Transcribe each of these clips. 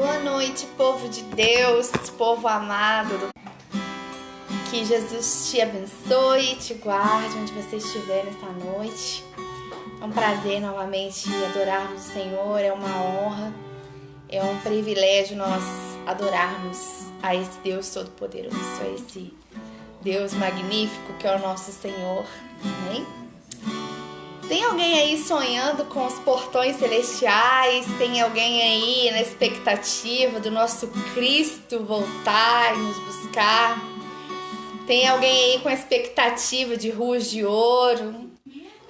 Boa noite, povo de Deus, povo amado. Que Jesus te abençoe e te guarde onde você estiver nesta noite. É um prazer novamente adorarmos o Senhor, é uma honra, é um privilégio nós adorarmos a esse Deus Todo-Poderoso, a esse Deus magnífico que é o nosso Senhor. Amém? Tem alguém aí sonhando com os portões celestiais? Tem alguém aí na expectativa do nosso Cristo voltar e nos buscar? Tem alguém aí com a expectativa de ruas de ouro?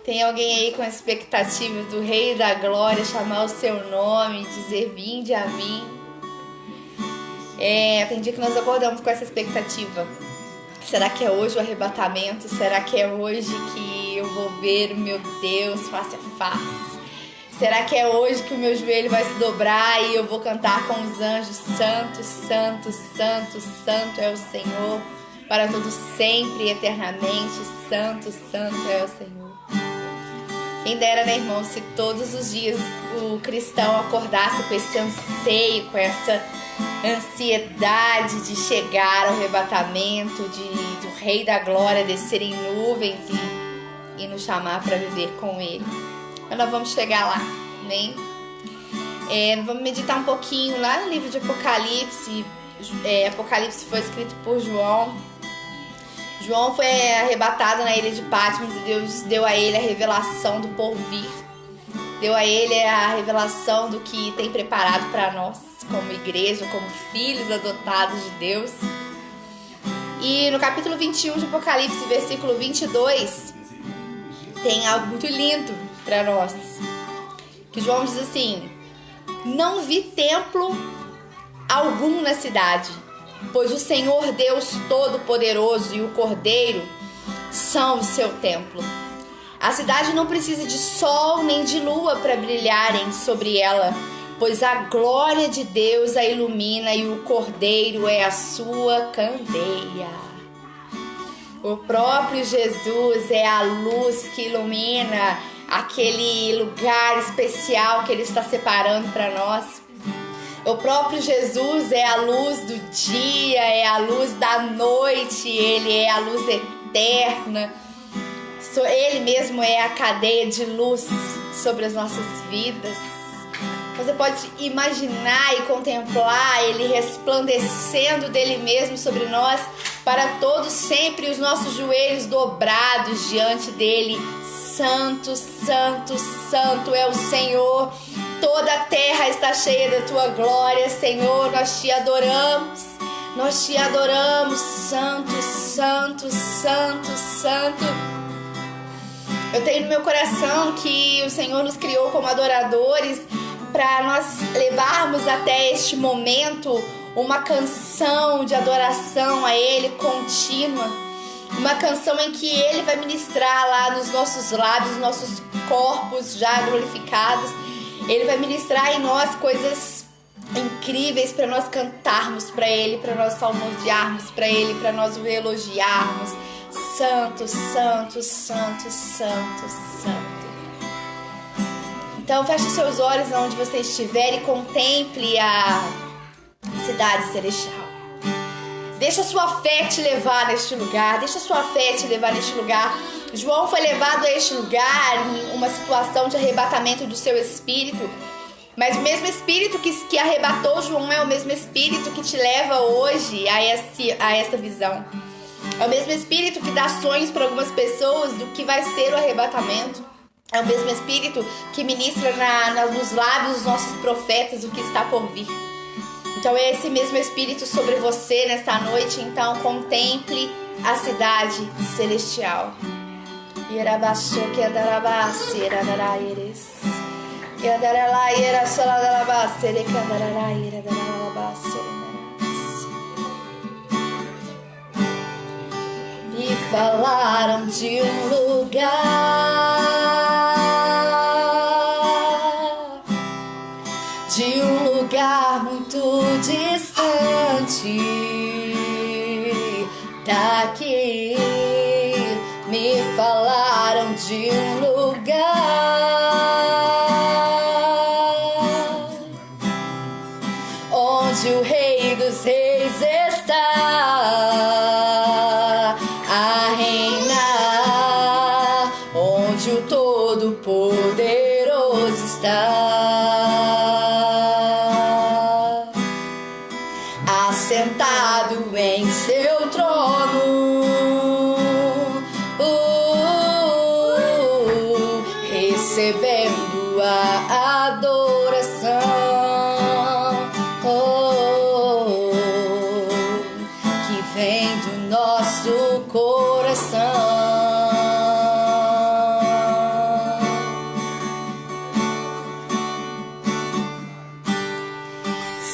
Tem alguém aí com a expectativa do Rei da Glória chamar o seu nome, dizer vinde a mim? Tem dia que nós acordamos com essa expectativa. Será que é hoje o arrebatamento? Será que é hoje que eu vou ver o meu Deus face a face? Será que é hoje que o meu joelho vai se dobrar e eu vou cantar com os anjos? Santo, santo, santo, santo é o Senhor, para todos sempre e eternamente. Santo, santo é o Senhor. Quem dera, né, irmão, se todos os dias o cristão acordasse com esse anseio, com essa ansiedade de chegar ao arrebatamento, do Rei da Glória descer em nuvens e nos chamar para viver com Ele. Mas nós vamos chegar lá, amém? Vamos meditar um pouquinho lá no livro de Apocalipse. Apocalipse foi escrito por João. João foi arrebatado na ilha de Patmos e Deus deu a ele a revelação do porvir. Deu a ele a revelação do que tem preparado para nós, como igreja, como filhos adotados de Deus. E no capítulo 21 de Apocalipse, versículo 22, tem algo muito lindo para nós. Que João diz assim: não vi templo algum na cidade, pois o Senhor Deus Todo-Poderoso e o Cordeiro são o seu templo. A cidade não precisa de sol nem de lua para brilharem sobre ela, pois a glória de Deus a ilumina e o Cordeiro é a sua candeia. O próprio Jesus é a luz que ilumina aquele lugar especial que Ele está separando para nós. O próprio Jesus é a luz do dia, é a luz da noite, Ele é a luz eterna. Ele mesmo é a cadeia de luz sobre as nossas vidas. Você pode imaginar e contemplar Ele resplandecendo dele mesmo sobre nós, para todos sempre os nossos joelhos dobrados diante dele. Santo, santo, santo é o Senhor. Toda a terra está cheia da tua glória, Senhor. Nós te adoramos. Nós te adoramos. Santo, santo, santo, santo. Eu tenho no meu coração que o Senhor nos criou como adoradores para nós levarmos até este momento uma canção de adoração a Ele contínua. Uma canção em que Ele vai ministrar lá nos nossos lábios, nossos corpos já glorificados. Ele vai ministrar em nós coisas incríveis para nós cantarmos para Ele, para nós salmodiarmos para Ele, para nós o elogiarmos. Santo, santo, santo, santo, santo. Então feche seus olhos onde você estiver e contemple a cidade celestial. Deixa a sua fé te levar neste lugar. Deixa a sua fé te levar neste lugar. João foi levado a este lugar em uma situação de arrebatamento do seu espírito. Mas o mesmo espírito que arrebatou João é o mesmo espírito que te leva hoje a essa visão. É o mesmo espírito que dá sonhos para algumas pessoas do que vai ser o arrebatamento. É o mesmo espírito que ministra nos lábios dos nossos profetas o que está por vir. Então é esse mesmo espírito sobre você nesta noite. Então contemple a cidade celestial. Me falaram de um lugar muito distante daqui. Me falaram de um lugar onde o Rei dos Reis está a reinar, onde o Todo-Poderoso está, assentado em seu trono, recebendo a adoração, que vem do nosso coração.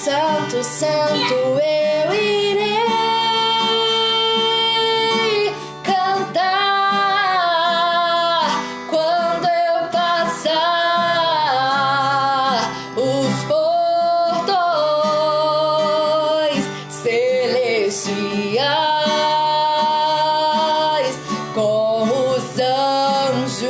Santo, santo, eu irei cantar quando eu passar os portões celestiais com os anjos.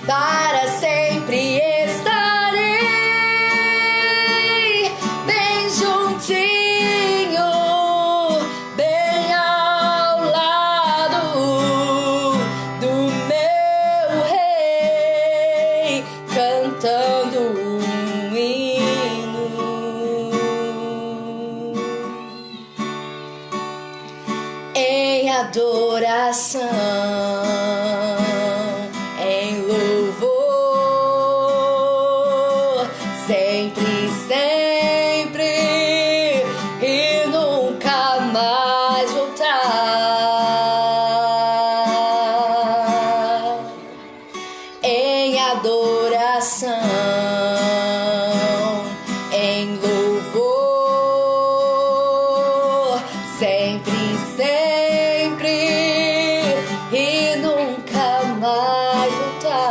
Para sempre estarei bem juntinho, bem ao lado do meu Rei, cantando um hino em adoração, em louvor, sempre, sempre e nunca mais voltar. Em adoração, em louvor, sempre, sempre e nunca mais voltar.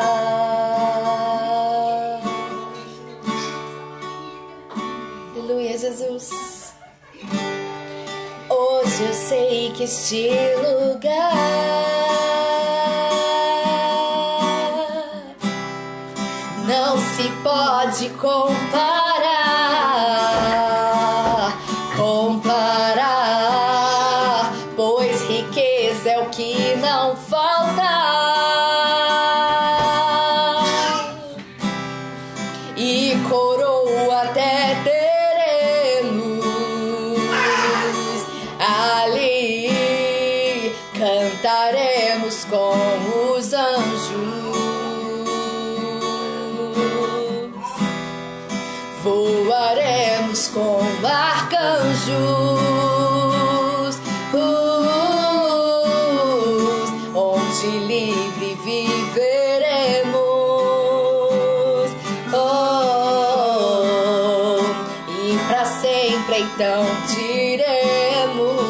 Aleluia, Jesus. Hoje eu sei que este lugar não se pode comparar, pois riqueza é o que não falta, e coroa até teremos ali, cantaremos com os anjos, voaremos com arcanjos, onde livre viveremos, e para sempre então diremos: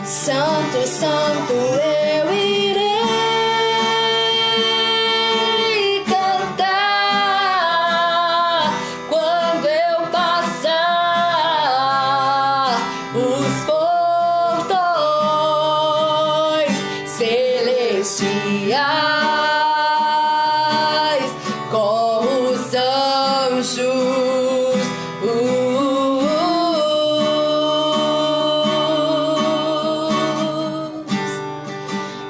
Santo, santo, eu irei cantar quando eu passar os portões celestiais com os anjos.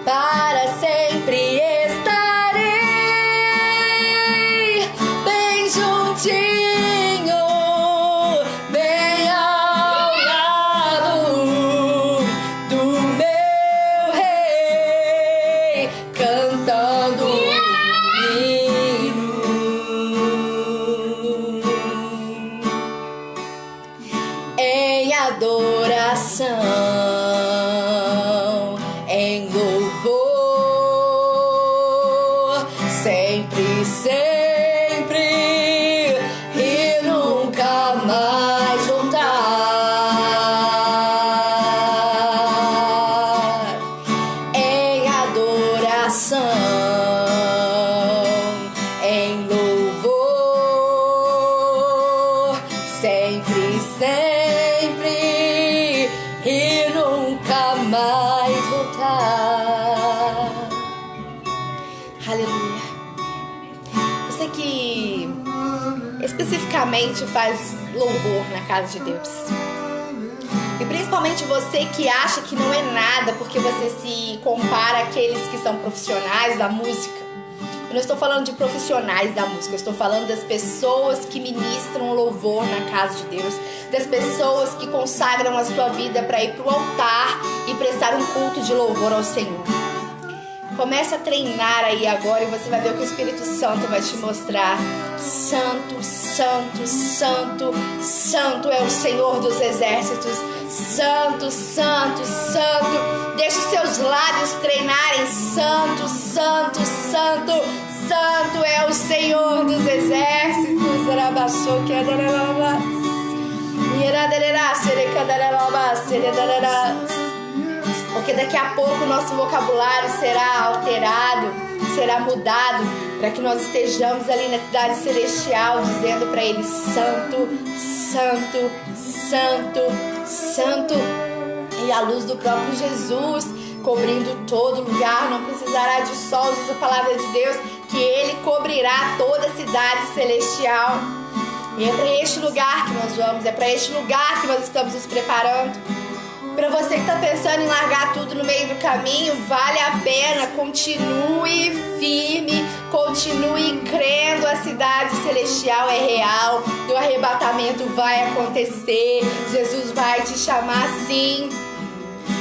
Para sempre estarei bem juntinho, bem ao lado do meu Rei, cantando um hino em adoração, em louvor, sempre, sempre e nunca mais voltar. Em adoração, em louvor, sempre, sempre especificamente faz louvor na casa de Deus. E principalmente você que acha que não é nada porque você se compara àqueles que são profissionais da música. Eu não estou falando de profissionais da música, eu estou falando das pessoas que ministram louvor na casa de Deus, das pessoas que consagram a sua vida para ir para o altar e prestar um culto de louvor ao Senhor. Começa a treinar aí agora e você vai ver o que o Espírito Santo vai te mostrar. Santo, santo, santo, santo é o Senhor dos exércitos. Santo, santo, santo. Deixe os seus lábios treinarem. Santo, santo, santo, santo é o Senhor dos exércitos. Porque daqui a pouco o nosso vocabulário será alterado, será mudado, para que nós estejamos ali na cidade celestial, dizendo para Ele: Santo, Santo, Santo, Santo. E a luz do próprio Jesus cobrindo todo lugar, não precisará de sol, diz a palavra de Deus, que Ele cobrirá toda a cidade celestial. E é para este lugar que nós vamos, é para este lugar que nós estamos nos preparando. Para você que está pensando em largar tudo no meio do caminho, vale a pena, continue firme, continue crendo, a cidade celestial é real, o arrebatamento vai acontecer, Jesus vai te chamar sim.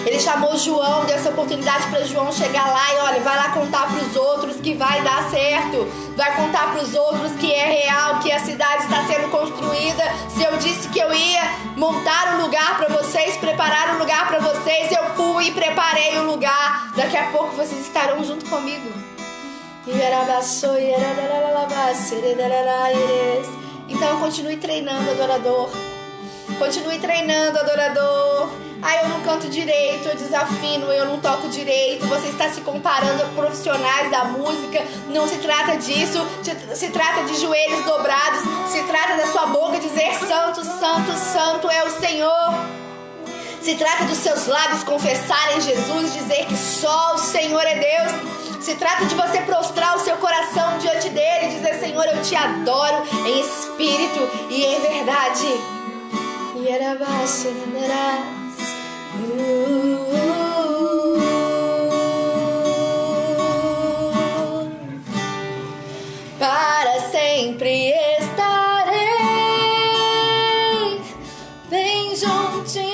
Ele chamou João, deu essa oportunidade para João chegar lá e olha, vai lá contar para os outros que vai dar certo. Vai contar para os outros que é real, que a cidade está sendo construída. Se eu disse que eu ia montar um lugar para vocês, preparar um lugar para vocês, eu fui e preparei o lugar. Daqui a pouco vocês estarão junto comigo. Então continue treinando, adorador. Continue treinando, adorador. Eu não canto direito, eu desafino, eu não toco direito. Você está se comparando a profissionais da música. Não se trata disso. Se trata de joelhos dobrados. Se trata da sua boca dizer: Santo, Santo, Santo é o Senhor. Se trata dos seus lábios confessarem Jesus, dizer que só o Senhor é Deus. Se trata de você prostrar o seu coração diante dele e dizer: Senhor, eu te adoro em espírito e em verdade. Para sempre estarei bem juntinho,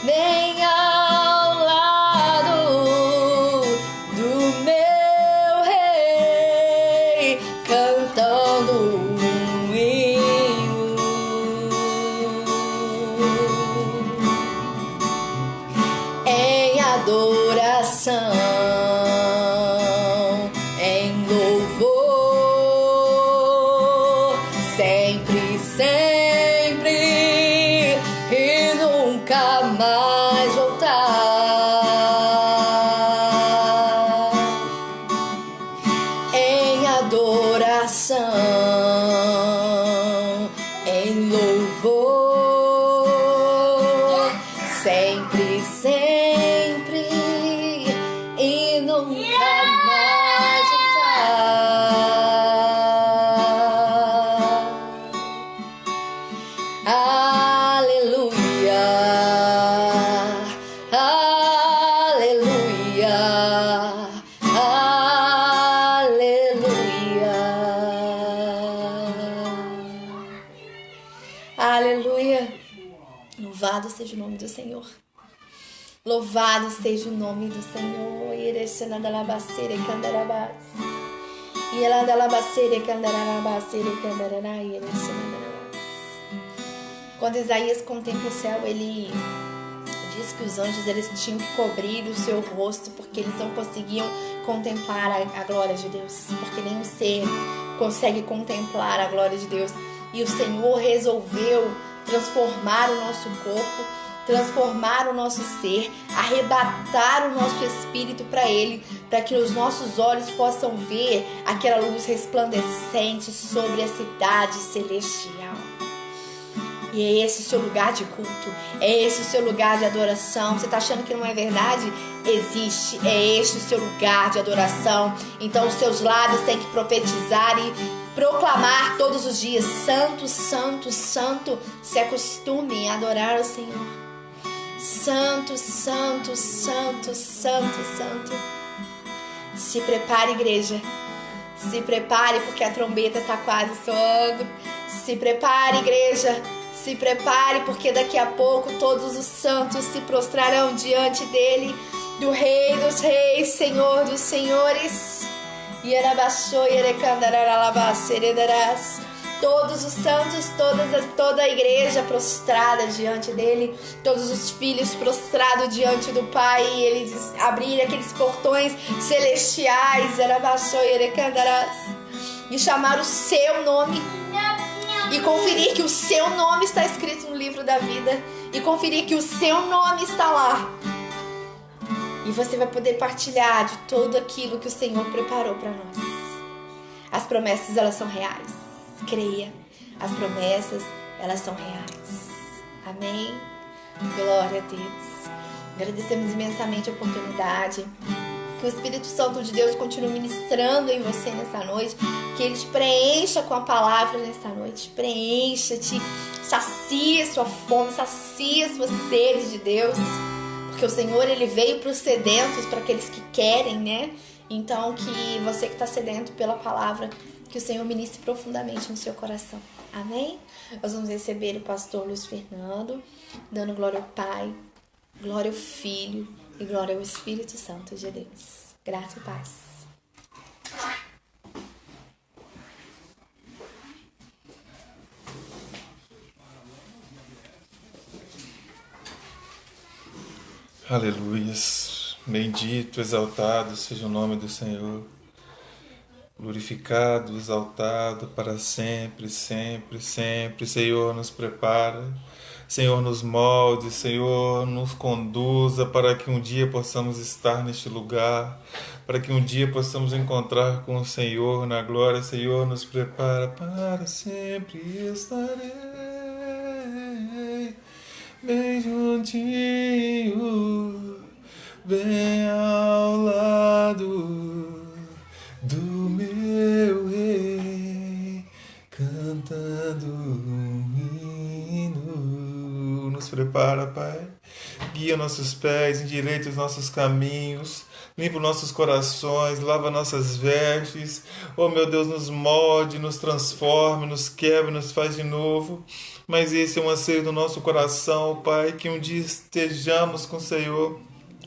bem ao lado do meu rei, cantando um hino em adoração. Louvado seja o nome do Senhor. Louvado seja o nome do Senhor. Quando Isaías contempla o céu, ele diz que os anjos eles tinham que cobrir o seu rosto, porque eles não conseguiam contemplar a glória de Deus, porque nenhum ser consegue contemplar a glória de Deus. E o Senhor resolveu transformar o nosso corpo, transformar o nosso ser, arrebatar o nosso espírito para Ele, para que os nossos olhos possam ver aquela luz resplandecente sobre a cidade celestial. E é esse o seu lugar de culto, é esse o seu lugar de adoração. Você está achando que não é verdade? Existe, é este o seu lugar de adoração. Então os seus lábios têm que profetizar e proclamar todos os dias: Santo, Santo, Santo. Se acostume a adorar o Senhor. Santo, Santo, Santo, Santo, Santo. Se prepare, igreja. Se prepare, porque a trombeta está quase soando. Se prepare, igreja. Se prepare, porque daqui a pouco todos os santos se prostrarão diante dele, do Rei dos Reis, Senhor dos Senhores. Todos os santos, toda a igreja prostrada diante dele, todos os filhos prostrados diante do Pai, e ele diz, abrir aqueles portões celestiais, e chamar o seu nome, e conferir que o seu nome está escrito no livro da vida, e conferir que o seu nome está lá. E você vai poder partilhar de tudo aquilo que o Senhor preparou para nós. As promessas, elas são reais. Creia. As promessas, elas são reais. Amém? Glória a Deus. Agradecemos imensamente a oportunidade. Que o Espírito Santo de Deus continue ministrando em você nessa noite. Que Ele te preencha com a palavra nessa noite. Preencha, te sacia sua fome, sacia sua sede de Deus. Porque o Senhor, Ele veio para os sedentos, para aqueles que querem, né? Então, que você que está sedento pela palavra, que o Senhor ministre profundamente no seu coração. Amém? Nós vamos receber o pastor Luiz Fernando, dando glória ao Pai, glória ao Filho e glória ao Espírito Santo de Deus. Graça e paz. Aleluias, bendito, exaltado seja o nome do Senhor, glorificado, exaltado para sempre, sempre, sempre. Senhor, nos prepara, Senhor, nos molde, Senhor, nos conduza para que um dia possamos estar neste lugar, para que um dia possamos encontrar com o Senhor na glória. Senhor, nos prepara para sempre estarei bem juntinho, bem ao lado do meu Rei, cantando um hino. Nos prepara, Pai, guia nossos pés, endireita os nossos caminhos, limpa nossos corações, lava nossas vestes. Oh, meu Deus, nos molde, nos transforme, nos quebre, nos faz de novo. Mas esse é um anseio do nosso coração, Pai, que um dia estejamos com o Senhor,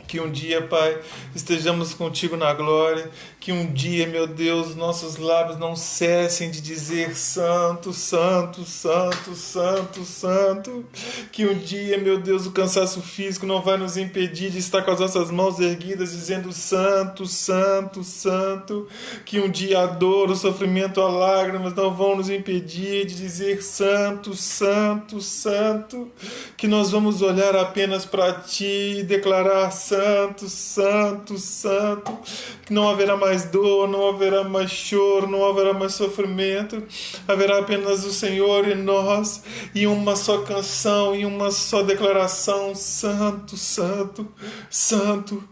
que um dia, Pai, estejamos contigo na glória, que um dia, meu Deus, nossos lábios não cessem de dizer Santo, Santo, Santo, Santo, Santo, que um dia, meu Deus, o cansaço físico não vai nos impedir de estar com as nossas mãos erguidas dizendo Santo, Santo, Santo, que um dia a dor, o sofrimento, as lágrimas não vão nos impedir de dizer Santo, Santo, Santo, que nós vamos olhar apenas para Ti e declarar Santo, Santo, Santo, que não haverá mais dor, não haverá mais choro, não haverá mais sofrimento, haverá apenas o Senhor e nós, e uma só canção, e uma só declaração, Santo, Santo, Santo.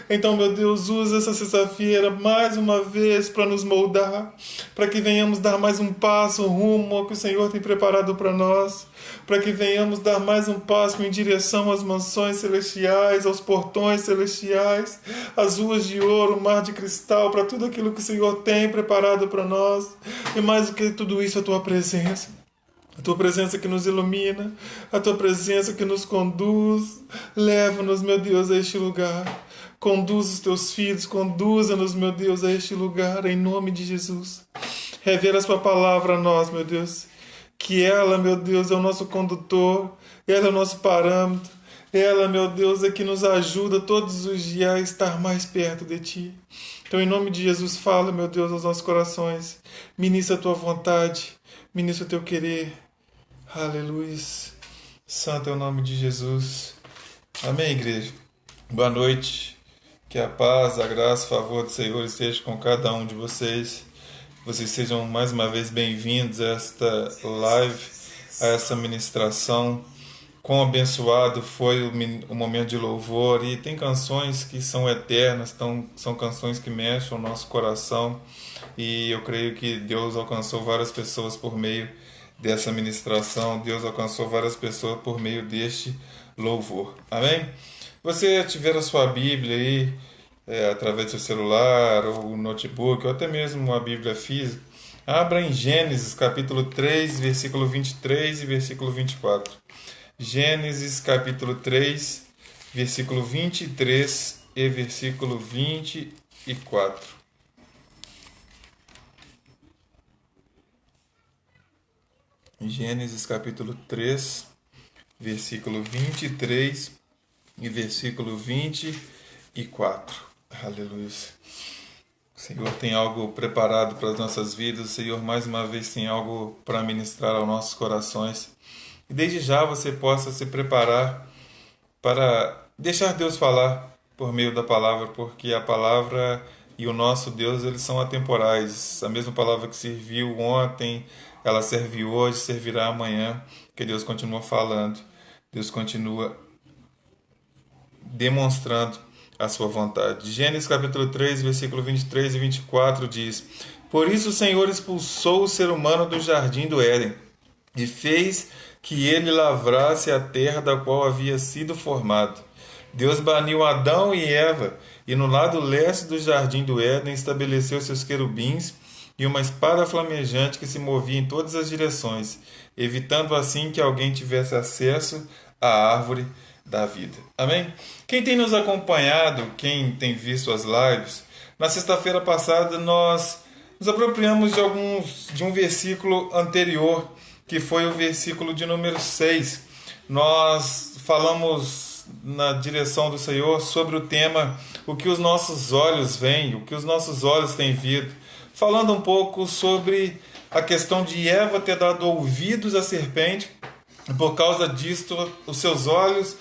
Então, meu Deus, usa essa sexta-feira mais uma vez para nos moldar, para que venhamos dar mais um passo rumo ao que o Senhor tem preparado para nós, para que venhamos dar mais um passo em direção às mansões celestiais, aos portões celestiais, às ruas de ouro, o mar de cristal, para tudo aquilo que o Senhor tem preparado para nós. E mais do que tudo isso, a Tua presença. A Tua presença que nos ilumina, a Tua presença que nos conduz. Leva-nos, meu Deus, a este lugar. Conduz os Teus filhos, conduza-nos, meu Deus, a este lugar, em nome de Jesus. Revela a Sua palavra a nós, meu Deus. Que ela, meu Deus, é o nosso condutor, ela é o nosso parâmetro. Ela, meu Deus, é que nos ajuda todos os dias a estar mais perto de Ti. Então, em nome de Jesus, fala, meu Deus, aos nossos corações. Ministra a Tua vontade, ministra o Teu querer. Aleluia. Santo é o nome de Jesus. Amém, igreja. Boa noite. Que a paz, a graça, o favor do Senhor esteja com cada um de vocês. Vocês sejam mais uma vez bem-vindos a esta live, a essa ministração. Quão abençoado foi o momento de louvor. E tem canções que são eternas, são canções que mexem o nosso coração. e eu creio que Deus alcançou várias pessoas por meio dessa ministração, Deus alcançou várias pessoas por meio deste louvor. Amém? Você tiver a sua Bíblia aí, através do seu celular ou notebook, ou até mesmo a Bíblia física, abra em Gênesis capítulo 3, versículo 23 e versículo 24. Gênesis capítulo 3, versículo 23 e versículo 24. Gênesis capítulo 3, versículo 23 e versículo 24. Aleluia. O Senhor tem algo preparado para as nossas vidas. O Senhor mais uma vez tem algo para ministrar aos nossos corações. E desde já você possa se preparar para deixar Deus falar por meio da palavra, porque a palavra e o nosso Deus, eles são atemporais. A mesma palavra que serviu ontem, ela serve hoje, servirá amanhã, que Deus continua falando. Deus continua demonstrando a sua vontade. Gênesis capítulo 3, versículo 23 e 24 diz: Por isso o Senhor expulsou o ser humano do jardim do Éden e fez que ele lavrasse a terra da qual havia sido formado. Deus baniu Adão e Eva, e no lado leste do jardim do Éden estabeleceu seus querubins e uma espada flamejante que se movia em todas as direções, evitando assim que alguém tivesse acesso à árvore da vida. Amém? Quem tem nos acompanhado, quem tem visto as lives, na sexta-feira passada nós nos apropriamos de um versículo anterior, que foi o versículo de número 6. Nós falamos na direção do Senhor sobre o tema o que os nossos olhos veem, o que os nossos olhos têm visto, falando um pouco sobre a questão de Eva ter dado ouvidos à serpente. Por causa disto, os seus olhos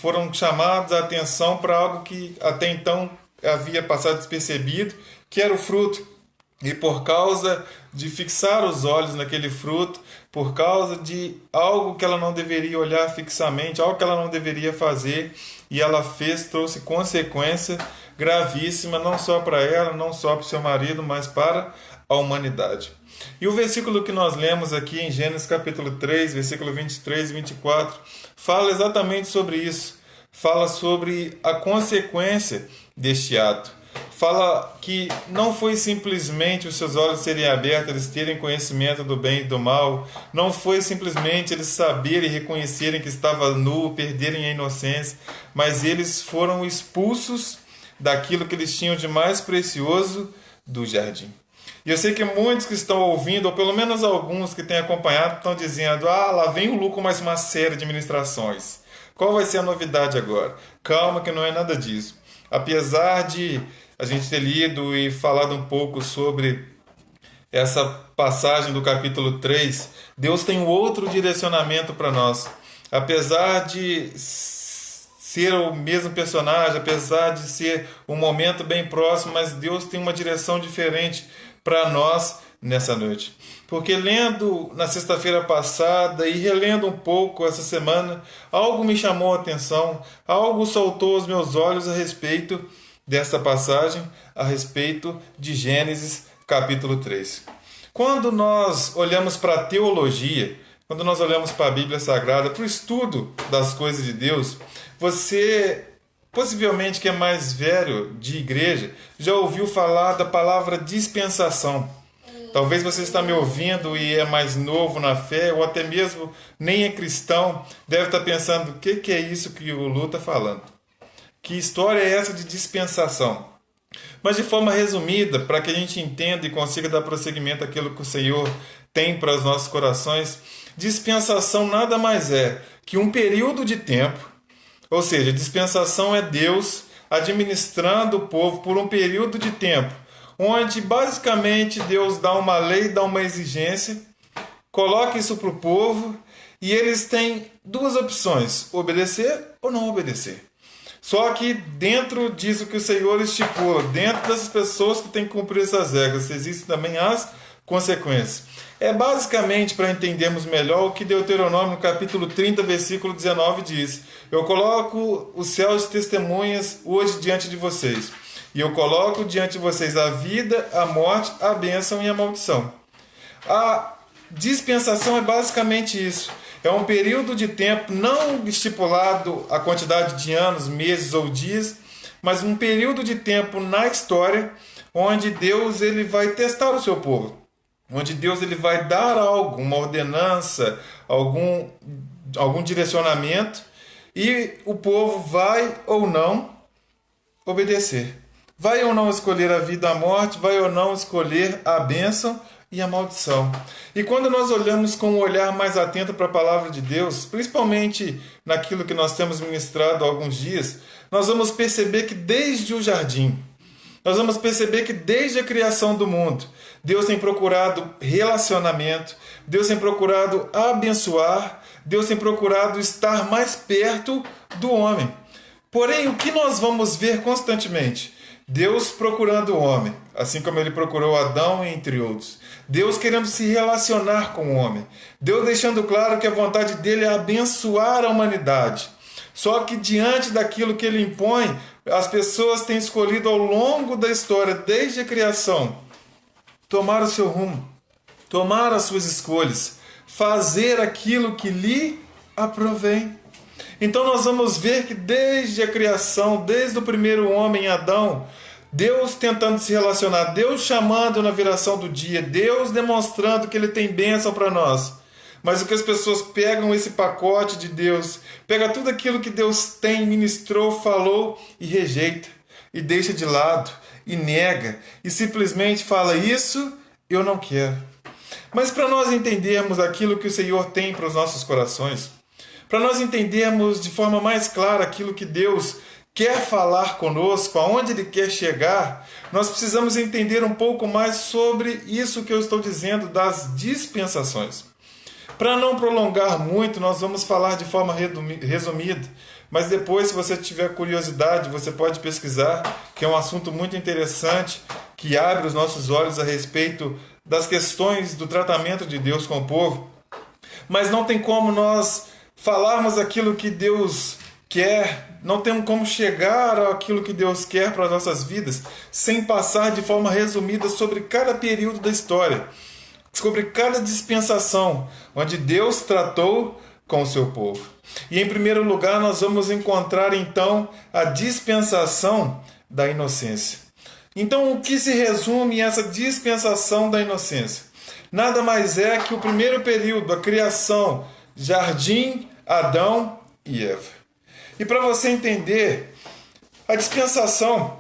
foram chamados a atenção para algo que até então havia passado despercebido, que era o fruto. E por causa de fixar os olhos naquele fruto, por causa de algo que ela não deveria olhar fixamente, algo que ela não deveria fazer, e ela fez, trouxe consequência gravíssima, não só para ela, não só para o seu marido, mas para a humanidade. E o versículo que nós lemos aqui em Gênesis capítulo 3, versículo 23 e 24, fala exatamente sobre isso. Fala sobre a consequência deste ato. Fala que não foi simplesmente os seus olhos serem abertos, eles terem conhecimento do bem e do mal. Não foi simplesmente eles saberem e reconhecerem que estava nu, perderem a inocência. Mas eles foram expulsos daquilo que eles tinham de mais precioso do jardim. E eu sei que muitos que estão ouvindo, ou pelo menos alguns que têm acompanhado, estão dizendo: lá vem o Lu com mais uma série de ministrações. Qual vai ser a novidade agora? Calma, que não é nada disso. Apesar de a gente ter lido e falado um pouco sobre essa passagem do capítulo 3, Deus tem um outro direcionamento para nós. Apesar de ser o mesmo personagem, apesar de ser um momento bem próximo, mas Deus tem uma direção diferente para nós nessa noite. Porque lendo na sexta-feira passada e relendo um pouco essa semana, algo me chamou a atenção, algo saltou aos meus olhos a respeito dessa passagem, a respeito de Gênesis capítulo 3. Quando nós olhamos para a teologia, quando nós olhamos para a Bíblia Sagrada, para o estudo das coisas de Deus, você, possivelmente que é mais velho de igreja, já ouviu falar da palavra dispensação. Talvez você está me ouvindo e é mais novo na fé, ou até mesmo nem é cristão, deve estar pensando: o que é isso que o Lu está falando? Que história é essa de dispensação? Mas de forma resumida, para que a gente entenda e consiga dar prosseguimento àquilo que o Senhor tem para os nossos corações, dispensação nada mais é que um período de tempo, ou seja, dispensação é Deus administrando o povo por um período de tempo, onde basicamente Deus dá uma lei, dá uma exigência, coloca isso para o povo e eles têm duas opções: obedecer ou não obedecer. Só que dentro disso que o Senhor estipula, dentro dessas pessoas que têm que cumprir essas regras, existem também as consequências. É basicamente para entendermos melhor o que Deuteronômio, no capítulo 30, versículo 19 diz: Eu coloco os céus de testemunhas hoje diante de vocês, E eu coloco diante de vocês a vida, a morte, a bênção e a maldição. A dispensação é basicamente isso. É um período de tempo não estipulado a quantidade de anos, meses ou dias, mas um período de tempo na história onde Deus ele vai testar o seu povo. Onde Deus ele vai dar algo, uma ordenança, algum direcionamento, e o povo vai ou não obedecer. Vai ou não escolher a vida, a morte, vai ou não escolher a bênção e a maldição. E quando nós olhamos com um olhar mais atento para a palavra de Deus, principalmente naquilo que nós temos ministrado há alguns dias, nós vamos perceber que desde o jardim, nós vamos perceber que desde a criação do mundo, Deus tem procurado relacionamento, Deus tem procurado abençoar, Deus tem procurado estar mais perto do homem. Porém, o que nós vamos ver constantemente? Deus procurando o homem, assim como ele procurou Adão, entre outros. Deus querendo se relacionar com o homem. Deus deixando claro que a vontade dele é abençoar a humanidade. Só que diante daquilo que ele impõe, as pessoas têm escolhido ao longo da história, desde a criação, tomar o seu rumo, tomar as suas escolhas, fazer aquilo que lhe aprovém. Então nós vamos ver que desde a criação, desde o primeiro homem, Adão, Deus tentando se relacionar, Deus chamando na viração do dia, Deus demonstrando que ele tem bênção para nós. Mas o que as pessoas pegam esse pacote de Deus, pega tudo aquilo que Deus tem, ministrou, falou e rejeita, e deixa de lado, e nega, e simplesmente fala: isso eu não quero. Mas para nós entendermos aquilo que o Senhor tem para os nossos corações, para nós entendermos de forma mais clara aquilo que Deus quer falar conosco, aonde Ele quer chegar, nós precisamos entender um pouco mais sobre isso que eu estou dizendo das dispensações. Para não prolongar muito, nós vamos falar de forma resumida, mas depois, se você tiver curiosidade, você pode pesquisar, que é um assunto muito interessante, que abre os nossos olhos a respeito das questões do tratamento de Deus com o povo. Mas não tem como nós falarmos aquilo que Deus quer, não temos como chegar àquilo que Deus quer para as nossas vidas, sem passar de forma resumida sobre cada período da história, sobre cada dispensação onde Deus tratou com o seu povo. E em primeiro lugar nós vamos encontrar então a dispensação da inocência. Então o que se resume essa dispensação da inocência? Nada mais é que o primeiro período, a criação, jardim, Adão e Eva. E para você entender, a dispensação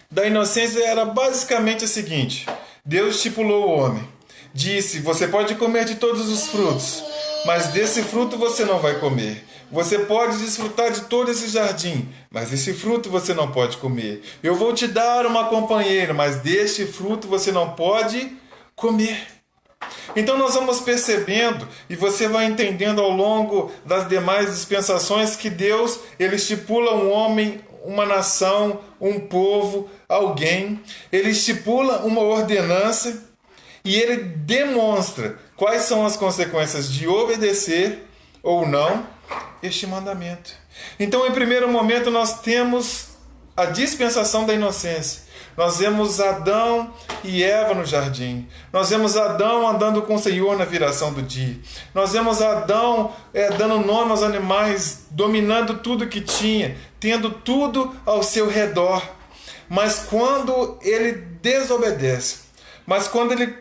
da inocência era basicamente a seguinte: Deus estipulou o homem, disse: você pode comer de todos os frutos, mas desse fruto você não vai comer. Você pode desfrutar de todo esse jardim, mas esse fruto você não pode comer. Eu vou te dar uma companheira, mas deste fruto você não pode comer. Então nós vamos percebendo, e você vai entendendo ao longo das demais dispensações, que Deus ele estipula um homem, uma nação, um povo, alguém. Ele estipula uma ordenança e ele demonstra quais são as consequências de obedecer ou não este mandamento. Então, em primeiro momento, nós temos a dispensação da inocência. Nós vemos Adão e Eva no jardim. Nós vemos Adão andando com o Senhor na viração do dia. Nós vemos Adão dando nome aos animais, dominando tudo que tinha, tendo tudo ao seu redor. Mas quando ele desobedece, mas quando ele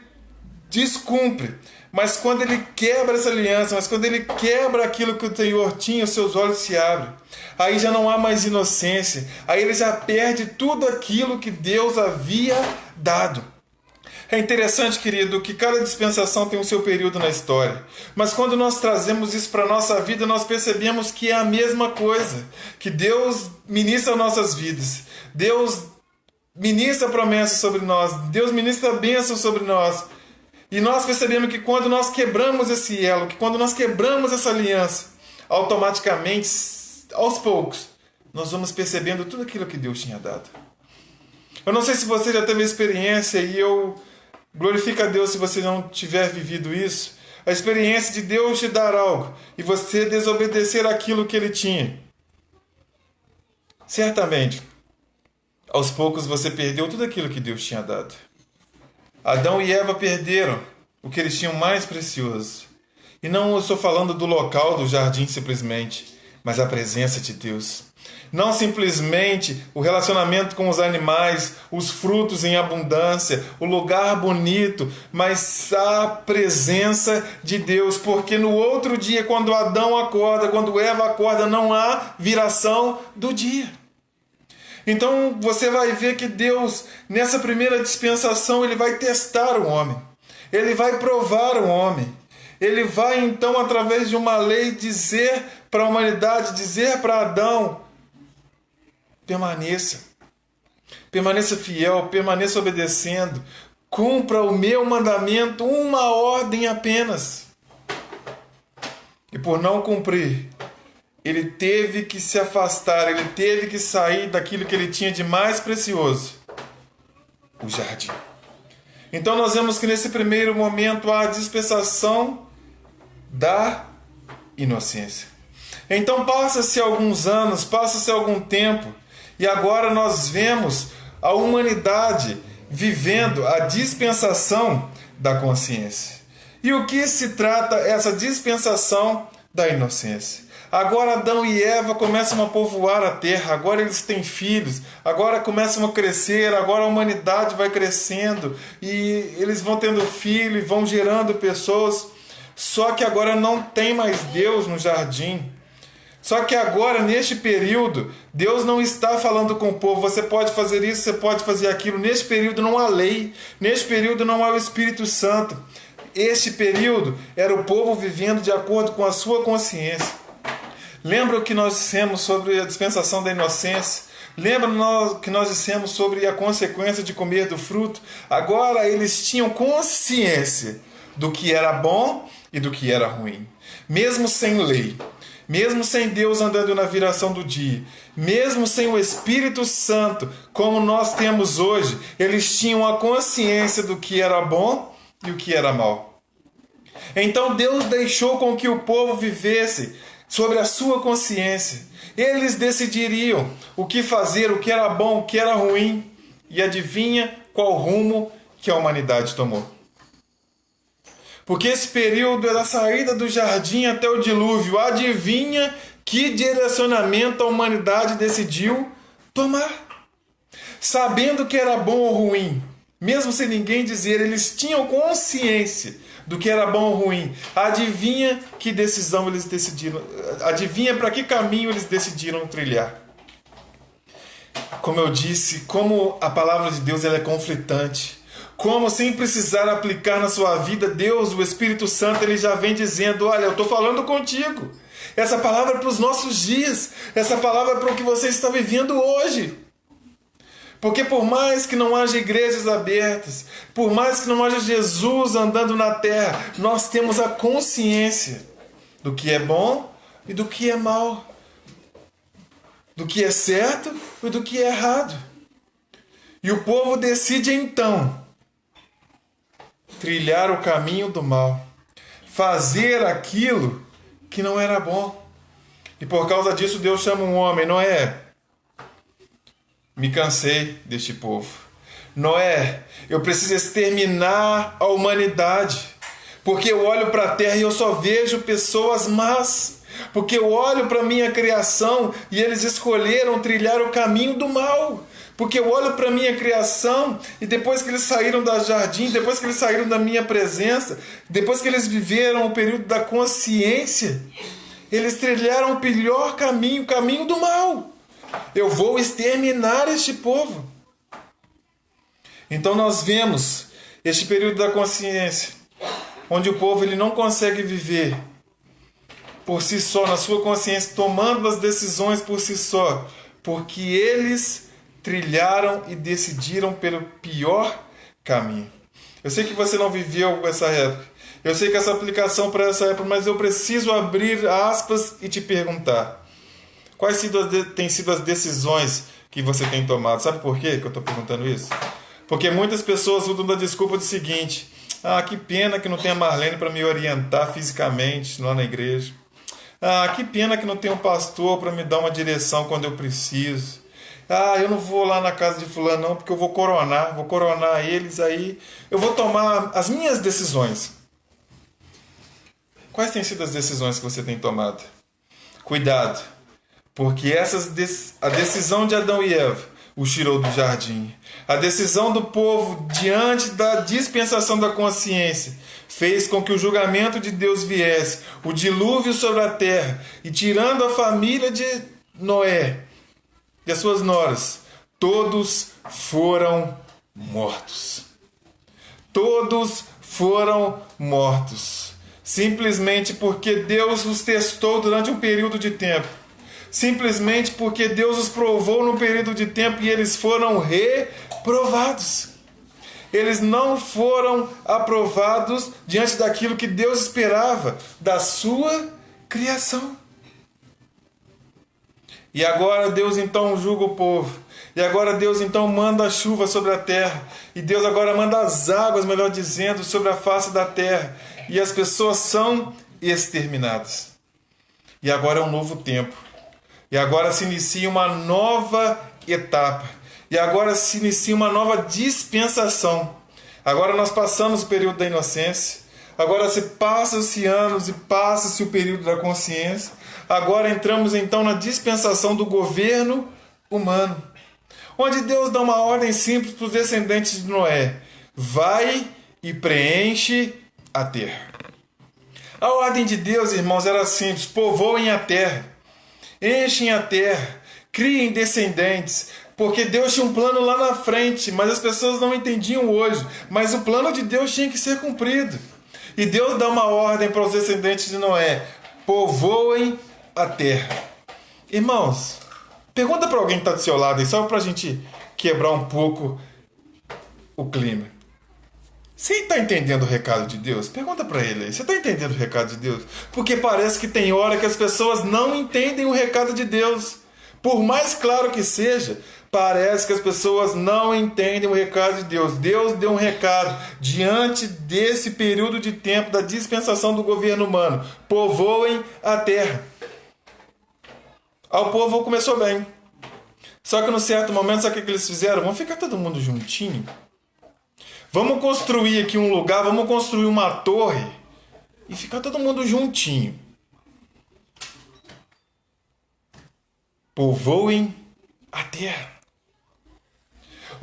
descumpre, mas quando ele quebra essa aliança, mas quando ele quebra aquilo que o Senhor tinha, os seus olhos se abrem. Aí já não há mais inocência. Aí ele já perde tudo aquilo que Deus havia dado. É interessante, querido, que cada dispensação tem o seu período na história. Mas quando nós trazemos isso para a nossa vida, nós percebemos que é a mesma coisa. Que Deus ministra nossas vidas. Deus ministra promessas sobre nós. Deus ministra bênçãos sobre nós. E nós percebemos que quando nós quebramos esse elo, que quando nós quebramos essa aliança, automaticamente, aos poucos, nós vamos percebendo tudo aquilo que Deus tinha dado. Eu não sei se você já teve experiência, e eu glorifico a Deus se você não tiver vivido isso, a experiência de Deus te dar algo e você desobedecer aquilo que Ele tinha. Certamente, Aos poucos você perdeu tudo aquilo que Deus tinha dado. Adão e Eva perderam o que eles tinham mais precioso. E não estou falando do local do jardim simplesmente, mas a presença de Deus. Não simplesmente o relacionamento com os animais, os frutos em abundância, o lugar bonito, mas a presença de Deus. Porque no outro dia, quando Adão acorda, quando Eva acorda, não há viração do dia. Então você vai ver que Deus, nessa primeira dispensação, Ele vai testar o homem. Ele vai provar o homem. Ele vai então, através de uma lei, dizer para a humanidade, dizer para Adão: permaneça. Permaneça fiel, permaneça obedecendo. Cumpra o meu mandamento, uma ordem apenas. E por não cumprir, ele teve que se afastar, ele teve que sair daquilo que ele tinha de mais precioso, o jardim. Então nós vemos que nesse primeiro momento há a dispensação da inocência. Então passa-se alguns anos, passa-se algum tempo, e agora nós vemos a humanidade vivendo a dispensação da consciência. E o que se trata essa dispensação da inocência? Agora Adão e Eva começam a povoar a terra, agora eles têm filhos, agora começam a crescer, agora a humanidade vai crescendo e eles vão tendo filhos, vão gerando pessoas. Só que agora não tem mais Deus no jardim. Só que agora, neste período, Deus não está falando com o povo: você pode fazer isso, você pode fazer aquilo. Neste período não há lei, neste período não há o Espírito Santo. Este período era o povo vivendo de acordo com a sua consciência. Lembra o que nós dissemos sobre a dispensação da inocência? Lembra que nós dissemos sobre a consequência de comer do fruto? Agora eles tinham consciência do que era bom e do que era ruim. Mesmo sem lei, mesmo sem Deus andando na viração do dia, mesmo sem o Espírito Santo, como nós temos hoje, eles tinham a consciência do que era bom e o que era mal. Então Deus deixou com que o povo vivesse sobre a sua consciência. Eles decidiriam o que fazer, o que era bom, o que era ruim. E adivinha qual rumo que a humanidade tomou? Porque esse período é da saída do jardim até o dilúvio. Adivinha que direcionamento a humanidade decidiu tomar? Sabendo que era bom ou ruim, mesmo sem ninguém dizer, eles tinham consciência do que era bom ou ruim. Adivinha que decisão eles decidiram? Adivinha para que caminho eles decidiram trilhar? Como eu disse, como a palavra de Deus ela é conflitante. Como sem precisar aplicar na sua vida, Deus, o Espírito Santo, ele já vem dizendo: olha, eu estou falando contigo. Essa palavra é para os nossos dias. Essa palavra é para o que você está vivendo hoje. Porque por mais que não haja igrejas abertas, por mais que não haja Jesus andando na terra, nós temos a consciência do que é bom e do que é mal, do que é certo e do que é errado. E o povo decide então trilhar o caminho do mal, fazer aquilo que não era bom. E por causa disso Deus chama um homem: Noé, me cansei deste povo. Noé, eu preciso exterminar a humanidade. Porque eu olho para a terra e eu só vejo pessoas más. Porque eu olho para a minha criação e eles escolheram trilhar o caminho do mal. Porque eu olho para a minha criação e depois que eles saíram do jardim, depois que eles saíram da minha presença, depois que eles viveram o período da consciência, eles trilharam o pior caminho, o caminho do mal. Eu vou exterminar este povo. Então nós vemos este período da consciência, onde o povo ele não consegue viver por si só, na sua consciência, tomando as decisões por si só, porque eles trilharam e decidiram pelo pior caminho. Eu sei que você não viveu essa época, eu sei que essa aplicação para essa época, mas eu preciso abrir aspas e te perguntar: quais têm sido as decisões que você tem tomado? Sabe por quê que eu estou perguntando isso? Porque muitas pessoas usam da desculpa do seguinte: que pena que não tem a Marlene para me orientar fisicamente lá na igreja. Que pena que não tem um pastor para me dar uma direção quando eu preciso. Eu não vou lá na casa de fulano não, porque eu vou coronar eles, aí eu vou tomar as minhas decisões. Quais têm sido as decisões que você tem tomado? Cuidado, porque a decisão de Adão e Eva os tirou do jardim. A decisão do povo diante da dispensação da consciência fez com que o julgamento de Deus viesse, o dilúvio sobre a terra, e tirando a família de Noé e as suas noras, todos foram mortos. Todos foram mortos. Simplesmente porque Deus os testou durante um período de tempo. Simplesmente porque Deus os provou num período de tempo e eles foram reprovados. Eles não foram aprovados diante daquilo que Deus esperava da sua criação. E agora Deus então julga o povo. E agora Deus então manda a chuva sobre a terra. E Deus agora manda as águas, melhor dizendo, sobre a face da terra. E as pessoas são exterminadas. E agora é um novo tempo. E agora se inicia uma nova etapa. E agora se inicia uma nova dispensação. Agora nós passamos o período da inocência. Agora se passa-se anos e passa-se o período da consciência. Agora entramos então na dispensação do governo humano. Onde Deus dá uma ordem simples para os descendentes de Noé. Vai e preenche a terra. A ordem de Deus, irmãos, era simples. Povoem a terra. Enchem a terra. Criem descendentes. Porque Deus tinha um plano lá na frente, mas as pessoas não entendiam hoje. Mas o plano de Deus tinha que ser cumprido. E Deus dá uma ordem para os descendentes de Noé. Povoem a terra. Irmãos, pergunta para alguém que está do seu lado aí, só para a gente quebrar um pouco o clima. Você está entendendo o recado de Deus? Pergunta para ele aí. Você está entendendo o recado de Deus? Porque parece que tem hora que as pessoas não entendem o recado de Deus. Por mais claro que seja, parece que as pessoas não entendem o recado de Deus. Deus deu um recado diante desse período de tempo da dispensação do governo humano. Povoem a terra. O povo começou bem. Só que num certo momento, sabe o que eles fizeram? Vamos ficar todo mundo juntinho. Vamos construir aqui um lugar, vamos construir uma torre e ficar todo mundo juntinho. Povoem a terra.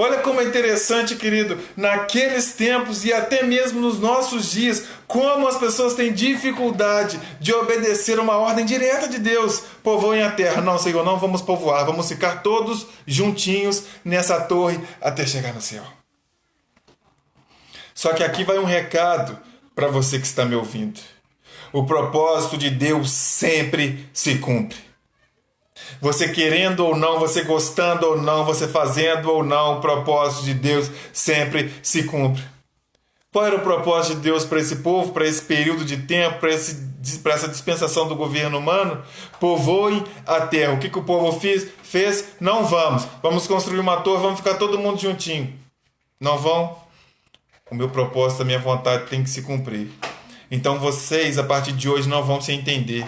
Olha como é interessante, querido, naqueles tempos e até mesmo nos nossos dias, como as pessoas têm dificuldade de obedecer uma ordem direta de Deus. Povoem a terra. Não, Senhor, não vamos povoar, vamos ficar todos juntinhos nessa torre até chegar no céu. Só que aqui vai um recado para você que está me ouvindo. O propósito de Deus sempre se cumpre. Você querendo ou não, você gostando ou não, você fazendo ou não, o propósito de Deus sempre se cumpre. Qual era o propósito de Deus para esse povo, para esse período de tempo, para essa dispensação do governo humano? Povoem a terra. O que o povo fez? Não vamos. Vamos construir uma torre, vamos ficar todo mundo juntinho. Não vão? O meu propósito, a minha vontade tem que se cumprir. Então vocês, a partir de hoje, não vão se entender.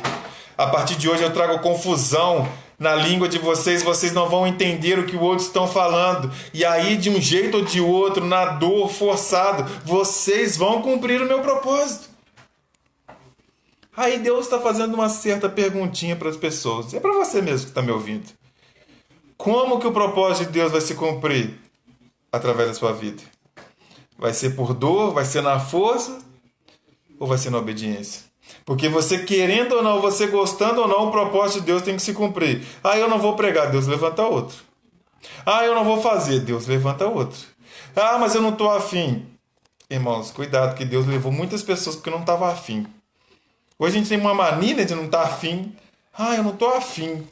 A partir de hoje eu trago confusão na língua de vocês, vocês não vão entender o que os outros estão falando. E aí, de um jeito ou de outro, na dor, forçado, vocês vão cumprir o meu propósito. Aí Deus está fazendo uma certa perguntinha para as pessoas. É para você mesmo que está me ouvindo. Como que o propósito de Deus vai se cumprir? Através da sua vida. Vai ser por dor? Vai ser na força? Ou vai ser na obediência? Porque você querendo ou não, você gostando ou não, o propósito de Deus tem que se cumprir. Eu não vou pregar, Deus levanta outro. Eu não vou fazer, Deus levanta outro. Mas eu não estou afim. Irmãos, cuidado, que Deus levou muitas pessoas porque não estava afim. Hoje a gente tem uma mania de não estar afim. Eu não estou afim.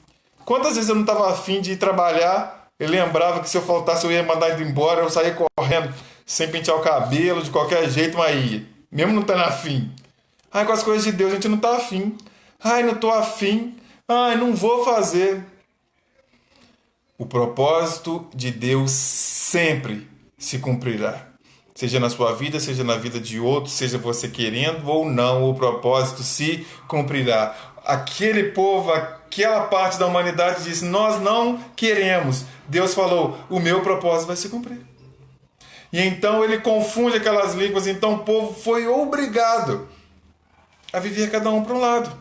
Quantas vezes eu não estava afim de ir trabalhar, eu lembrava que se eu faltasse eu ia mandar ele embora, eu saía correndo, sem pentear o cabelo, de qualquer jeito, mas ia. Mesmo não estando afim. Com as coisas de Deus a gente não está afim. Não estou afim. Não vou fazer. O propósito de Deus sempre se cumprirá. Seja na sua vida, seja na vida de outros, seja você querendo ou não, o propósito se cumprirá. aquele povo, aquela parte da humanidade disse: nós não queremos. Deus falou: o meu propósito vai se cumprir. E então ele confunde aquelas línguas. Então o povo foi obrigado a viver cada um para um lado,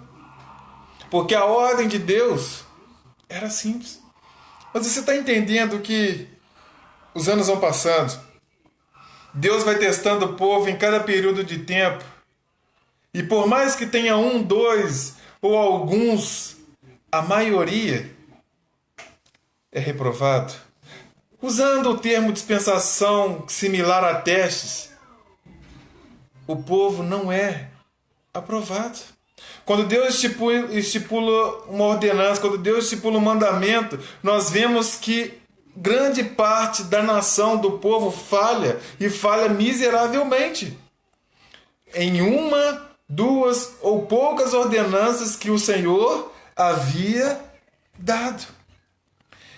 porque a ordem de Deus era simples. Mas você está entendendo que os anos vão passando, Deus vai testando o povo em cada período de tempo, e por mais que tenha um, dois ou alguns, a maioria é reprovado. Usando o termo dispensação similar a testes, o povo não é aprovado. Quando Deus estipula uma ordenança, quando Deus estipula um mandamento, nós vemos que grande parte da nação, do povo, falha, e falha miseravelmente em uma, duas ou poucas ordenanças que o Senhor havia dado.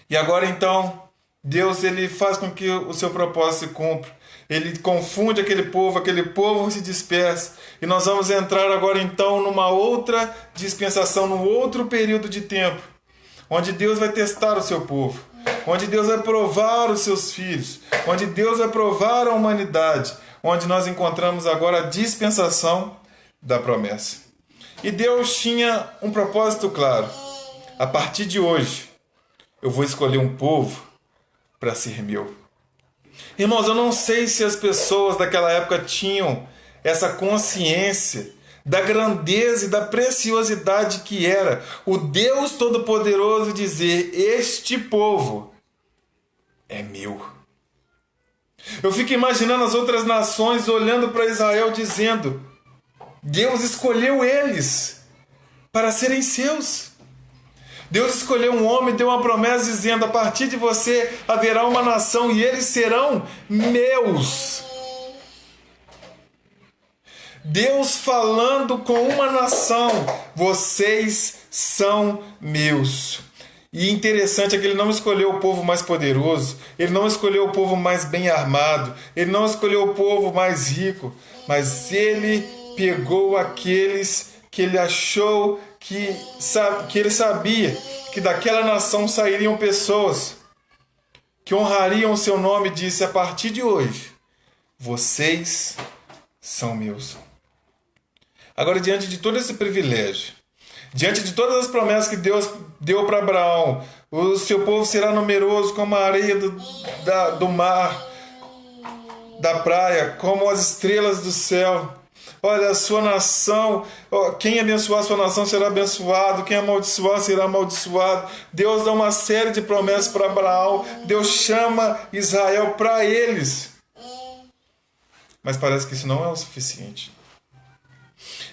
E agora então, Deus ele faz com que o seu propósito se cumpra. Ele confunde aquele povo se dispersa. E nós vamos entrar agora então numa outra dispensação, num outro período de tempo, onde Deus vai testar o seu povo, onde Deus vai provar os seus filhos, onde Deus vai provar a humanidade, onde nós encontramos agora a dispensação da promessa. E Deus tinha um propósito claro: a partir de hoje eu vou escolher um povo para ser meu. Irmãos, eu não sei se as pessoas daquela época tinham essa consciência da grandeza e da preciosidade que era o Deus Todo-Poderoso dizer: este povo é meu. Eu fico imaginando as outras nações olhando para Israel dizendo: Deus escolheu eles para serem seus. Deus escolheu um homem e deu uma promessa dizendo: a partir de você haverá uma nação e eles serão meus. Deus falando com uma nação: vocês são meus. E interessante é que ele não escolheu o povo mais poderoso, ele não escolheu o povo mais bem armado, ele não escolheu o povo mais rico, mas ele pegou aqueles que ele achou que ele sabia que daquela nação sairiam pessoas que honrariam o seu nome, e disse: a partir de hoje, vocês são meus. Agora, diante de todo esse privilégio, diante de todas as promessas que Deus deu para Abraão, o seu povo será numeroso como a areia do mar, da praia, como as estrelas do céu. Olha, a sua nação, quem abençoar a sua nação será abençoado, quem amaldiçoar será amaldiçoado. Deus dá uma série de promessas para Abraão, Deus chama Israel para eles. Mas parece que isso não é o suficiente.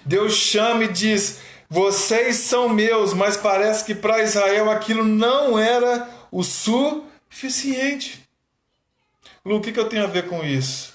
Deus chama e diz: vocês são meus, mas parece que para Israel aquilo não era o suficiente. Lu, o que eu tenho a ver com isso?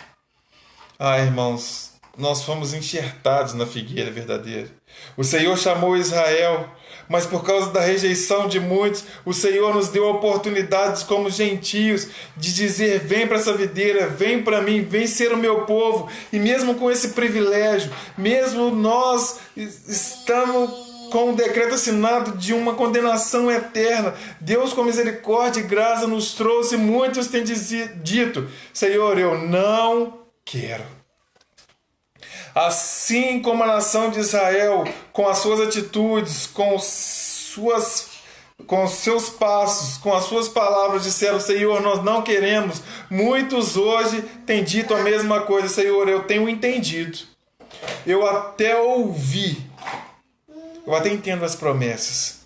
Irmãos, nós fomos enxertados na figueira verdadeira. O Senhor chamou Israel, mas por causa da rejeição de muitos, o Senhor nos deu oportunidades como gentios de dizer: vem para essa videira, vem para mim, vem ser o meu povo. E mesmo com esse privilégio, mesmo nós estamos com o decreto assinado de uma condenação eterna, Deus com misericórdia e graça nos trouxe. Muitos têm dito: Senhor, eu não quero. Assim como a nação de Israel, com as suas atitudes, com os seus passos, com as suas palavras, disseram: Senhor, nós não queremos. Muitos hoje têm dito a mesma coisa: Senhor, eu tenho entendido, eu até ouvi, eu até entendo as promessas,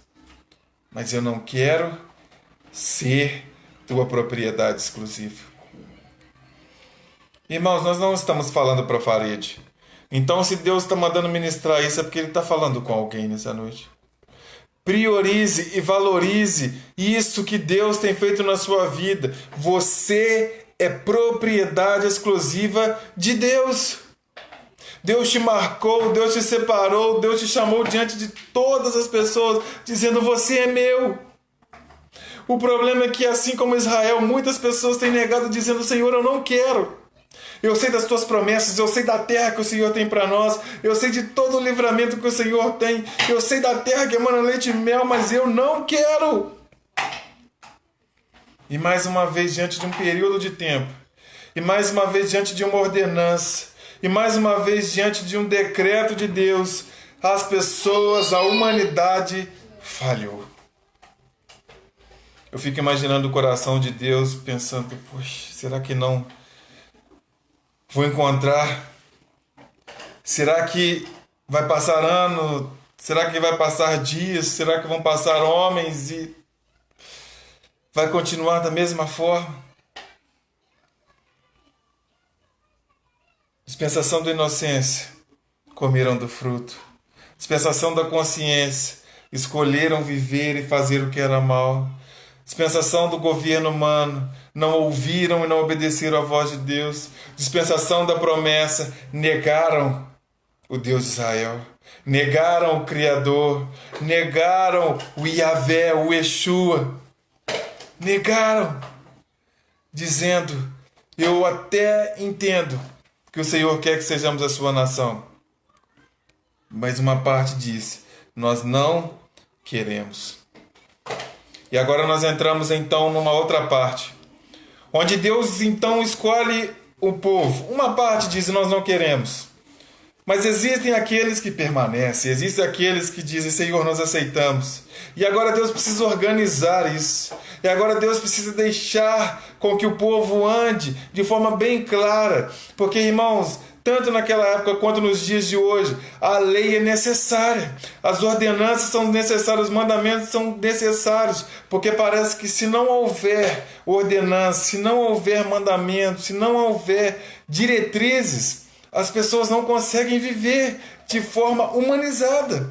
mas eu não quero ser tua propriedade exclusiva. Irmãos, nós não estamos falando para a parede. Então, se Deus está mandando ministrar isso, é porque Ele está falando com alguém nessa noite. Priorize e valorize isso que Deus tem feito na sua vida. Você é propriedade exclusiva de Deus. Deus te marcou, Deus te separou, Deus te chamou diante de todas as pessoas, dizendo: você é meu. O problema é que, assim como Israel, muitas pessoas têm negado, dizendo: Senhor, eu não quero. eu sei das tuas promessas, eu sei da terra que o Senhor tem para nós, eu sei de todo o livramento que o Senhor tem, eu sei da terra que emana leite e mel, mas eu não quero. E mais uma vez, diante de um período de tempo, e mais uma vez diante de uma ordenança, e mais uma vez diante de um decreto de Deus, as pessoas, a humanidade falhou. Eu fico imaginando o coração de Deus pensando, poxa, será que não vou encontrar? Será que vai passar ano? Será que vai passar dias? Será que vão passar homens e vai continuar da mesma forma? Dispensação da inocência, comeram do fruto. Dispensação da consciência, escolheram viver e fazer o que era mal. Dispensação do governo humano, não ouviram e não obedeceram à voz de Deus. Dispensação da promessa, negaram o Deus de Israel. Negaram o Criador, negaram o Yahvé, o Yeshua. Negaram, dizendo, eu até entendo que o Senhor quer que sejamos a sua nação. Mas uma parte disse, nós não queremos. E agora nós entramos então numa outra parte, onde Deus então escolhe o povo. Uma parte diz, nós não queremos. Mas existem aqueles que permanecem, existem aqueles que dizem, Senhor, nós aceitamos. E agora Deus precisa organizar isso. E agora Deus precisa deixar com que o povo ande de forma bem clara. Porque, irmãos, tanto naquela época quanto nos dias de hoje, a lei é necessária. As ordenanças são necessárias, os mandamentos são necessários. Porque parece que se não houver ordenança, se não houver mandamentos, se não houver diretrizes, as pessoas não conseguem viver de forma humanizada.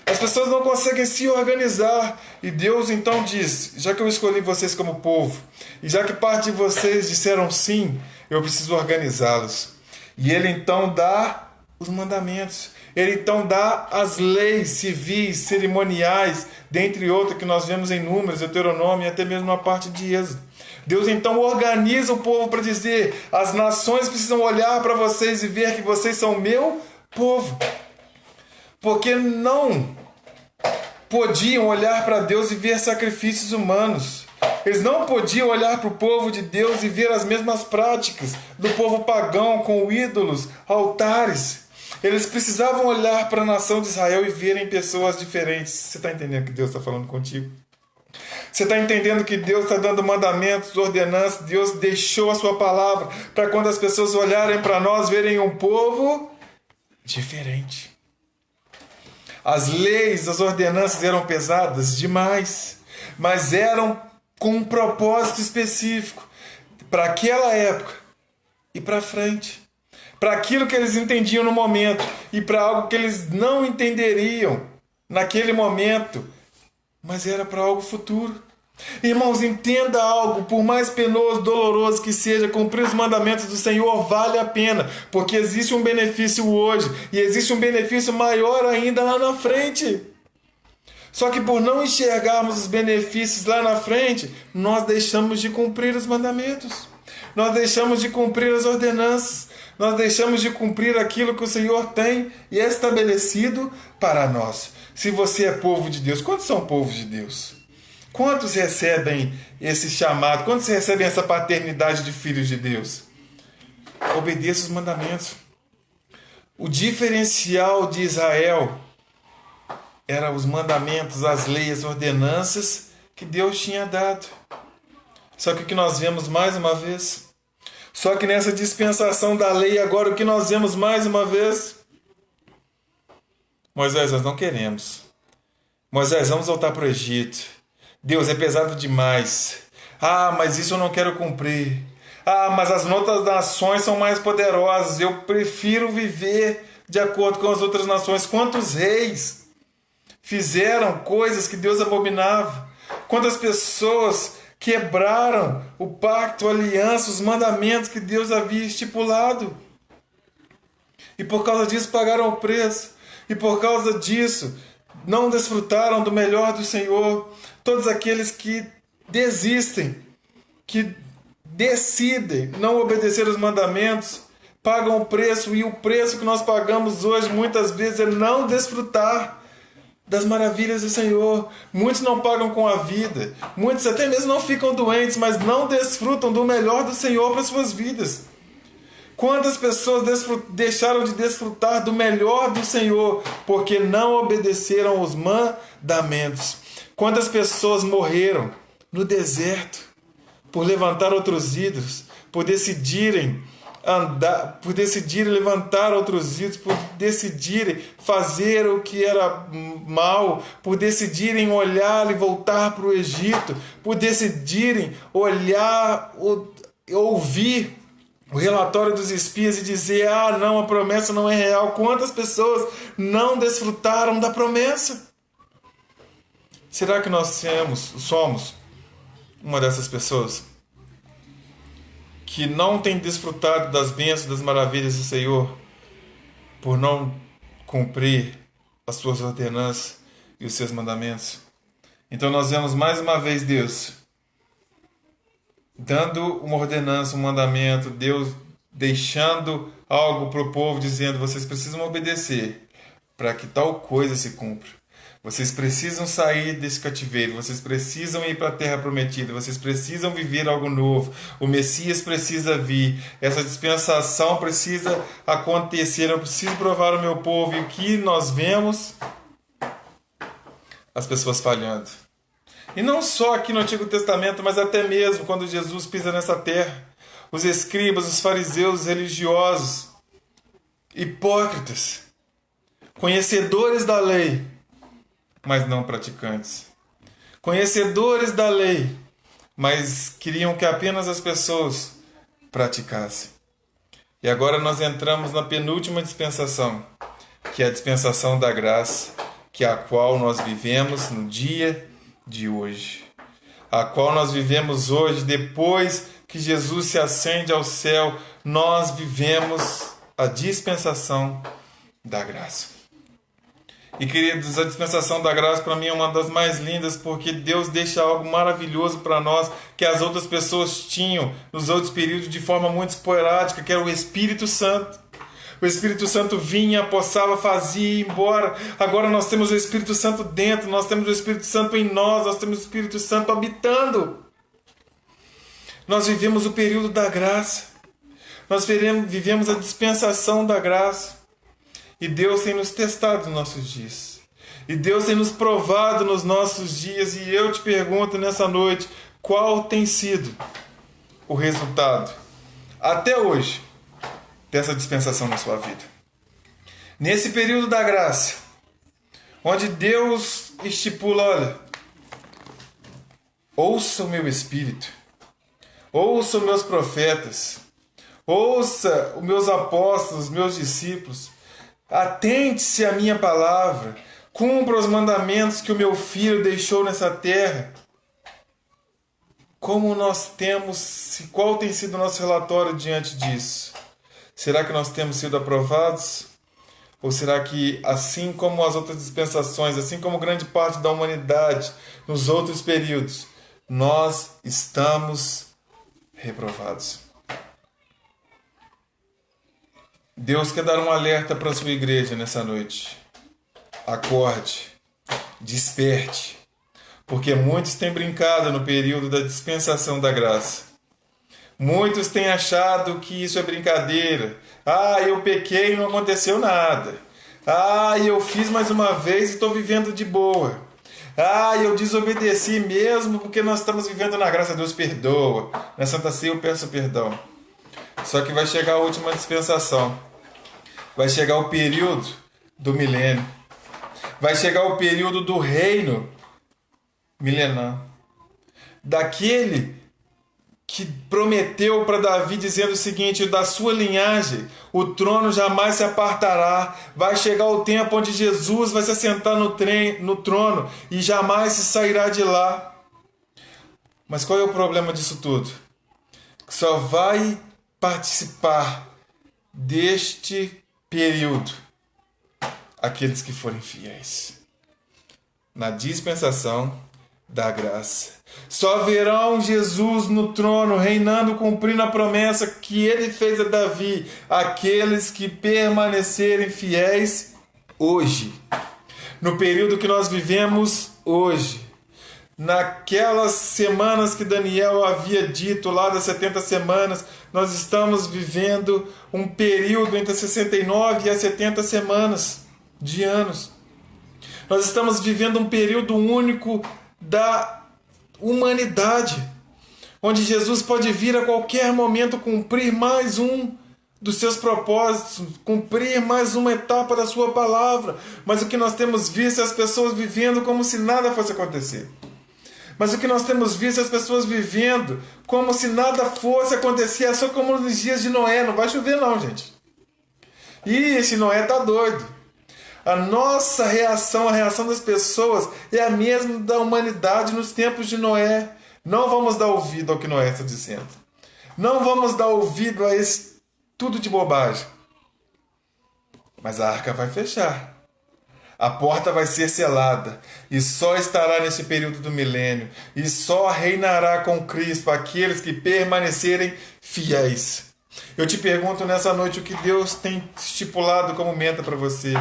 As pessoas não conseguem se organizar. E Deus então diz, já que eu escolhi vocês como povo, e já que parte de vocês disseram sim, eu preciso organizá-los. E Ele então dá os mandamentos. Ele então dá as leis civis, cerimoniais, dentre outras que nós vemos em Números, Deuteronômio e até mesmo na parte de Êxodo. Deus então organiza o povo para dizer, as nações precisam olhar para vocês e ver que vocês são meu povo. Porque não podiam olhar para Deus e ver sacrifícios humanos. Eles não podiam olhar para o povo de Deus e ver as mesmas práticas do povo pagão com ídolos, altares. Eles precisavam olhar para a nação de Israel e verem pessoas diferentes. Você está entendendo que Deus está falando contigo? Você está entendendo que Deus está dando mandamentos, ordenanças? Deus deixou a sua palavra para quando as pessoas olharem para nós, verem um povo diferente. As leis, as ordenanças eram pesadas demais, mas eram com um propósito específico para aquela época e para frente, para aquilo que eles entendiam no momento e para algo que eles não entenderiam naquele momento, mas era para algo futuro. Irmãos, entenda algo, por mais penoso, doloroso que seja, cumprir os mandamentos do Senhor vale a pena, porque existe um benefício hoje e existe um benefício maior ainda lá na frente. Só que por não enxergarmos os benefícios lá na frente, nós deixamos de cumprir os mandamentos, nós deixamos de cumprir as ordenanças, nós deixamos de cumprir aquilo que o Senhor tem e é estabelecido para nós. Se você é povo de Deus, quantos são povos de Deus? Quantos recebem esse chamado? Quantos recebem essa paternidade de filhos de Deus? Obedeça os mandamentos. O diferencial de Israel eram os mandamentos, as leis, as ordenanças que Deus tinha dado. Só que o que nós vemos mais uma vez? Só que nessa dispensação da lei, agora o que nós vemos mais uma vez? Moisés, nós não queremos. Moisés, vamos voltar para o Egito. Deus, é pesado demais. Ah, mas isso eu não quero cumprir. Ah, mas as outras nações são mais poderosas. Eu prefiro viver de acordo com as outras nações. Quantos reis fizeram coisas que Deus abominava? Quantas pessoas quebraram o pacto, a aliança, os mandamentos que Deus havia estipulado? E por causa disso pagaram o preço. E por causa disso não desfrutaram do melhor do Senhor. Todos aqueles que desistem, que decidem não obedecer os mandamentos, pagam o preço, e o preço que nós pagamos hoje muitas vezes é não desfrutar das maravilhas do Senhor. Muitos não pagam com a vida, muitos até mesmo não ficam doentes, mas não desfrutam do melhor do Senhor para suas vidas. Quantas pessoas deixaram de desfrutar do melhor do Senhor porque não obedeceram os mandamentos? Quantas pessoas morreram no deserto por levantar outros ídolos, por decidirem levantar outros ídolos, por decidirem fazer o que era mal, por decidirem olhar e voltar para o Egito, por decidirem ouvir o relatório dos espias e dizer: ah, não, a promessa não é real. Quantas pessoas não desfrutaram da promessa? Será que nós somos uma dessas pessoas que não tem desfrutado das bênçãos, das maravilhas do Senhor, por não cumprir as suas ordenanças e os seus mandamentos? Então nós vemos mais uma vez Deus dando uma ordenança, um mandamento, Deus deixando algo para o povo, dizendo: vocês precisam obedecer para que tal coisa se cumpra. Vocês precisam sair desse cativeiro, vocês precisam ir para a terra prometida, vocês precisam viver algo novo, o Messias precisa vir, essa dispensação precisa acontecer, eu preciso provar o meu povo. E o que nós vemos? As pessoas falhando. E não só aqui no Antigo Testamento, mas até mesmo quando Jesus pisa nessa terra. Os escribas, os fariseus, os religiosos, hipócritas, conhecedores da lei, mas não praticantes. Conhecedores da lei, mas queriam que apenas as pessoas praticassem. E agora nós entramos na penúltima dispensação, que é a dispensação da graça, que é a qual nós vivemos no dia de hoje. A qual nós vivemos hoje, depois que Jesus se ascende ao céu, nós vivemos a dispensação da graça. E, queridos, a dispensação da graça para mim é uma das mais lindas, porque Deus deixa algo maravilhoso para nós que as outras pessoas tinham nos outros períodos de forma muito esporádica, que era o Espírito Santo. O Espírito Santo vinha, apossava, fazia e ia embora. Agora nós temos o Espírito Santo dentro, nós temos o Espírito Santo em nós temos o Espírito Santo habitando. Nós vivemos o período da graça. Nós vivemos a dispensação da graça. E Deus tem nos testado nos nossos dias. E Deus tem nos provado nos nossos dias. E eu te pergunto nessa noite, qual tem sido o resultado, até hoje, dessa dispensação na sua vida? Nesse período da graça, onde Deus estipula: olha, ouça o meu Espírito, ouça os meus profetas, ouça os meus apóstolos, os meus discípulos, atente-se à minha palavra, cumpra os mandamentos que o meu Filho deixou nessa terra. Como nós temos, qual tem sido o nosso relatório diante disso? Será que nós temos sido aprovados? Ou será que, assim como as outras dispensações, assim como grande parte da humanidade nos outros períodos, nós estamos reprovados? Deus quer dar um alerta para a sua igreja nessa noite. Acorde, desperte, porque muitos têm brincado no período da dispensação da graça. Muitos têm achado que isso é brincadeira. Ah, eu pequei e não aconteceu nada. Ah, eu fiz mais uma vez e estou vivendo de boa. Ah, eu desobedeci mesmo porque nós estamos vivendo na graça. Deus perdoa. Na Santa Ceia eu peço perdão. Só que vai chegar a última dispensação. Vai chegar o período do milênio. Vai chegar o período do reino milenar. Daquele que prometeu para Davi, dizendo o seguinte: da sua linhagem o trono jamais se apartará. Vai chegar o tempo onde Jesus vai se assentar no trono e jamais se sairá de lá. Mas qual é o problema disso tudo? Só vai participar deste período aqueles que forem fiéis. Na dispensação da graça. Só verão Jesus no trono, reinando, cumprindo a promessa que ele fez a Davi, aqueles que permanecerem fiéis hoje. No período que nós vivemos hoje, naquelas semanas que Daniel havia dito, lá das 70 semanas, nós estamos vivendo um período entre 69 e as 70 semanas de anos. Nós estamos vivendo um período único da humanidade, onde Jesus pode vir a qualquer momento cumprir mais um dos seus propósitos, cumprir mais uma etapa da sua palavra. Mas o que nós temos visto é as pessoas vivendo como se nada fosse acontecer. Mas o que nós temos visto é as pessoas vivendo como se nada fosse acontecer, é só como nos dias de Noé. Não vai chover não, gente. E esse Noé tá doido. A nossa reação, a reação das pessoas é a mesma da humanidade nos tempos de Noé. Não vamos dar ouvido ao que Noé está dizendo. Não vamos dar ouvido a esse tudo de bobagem. Mas a arca vai fechar. A porta vai ser selada. E só estará nesse período do milênio. E só reinará com Cristo aqueles que permanecerem fiéis. Eu te pergunto nessa noite o que Deus tem estipulado como meta para você.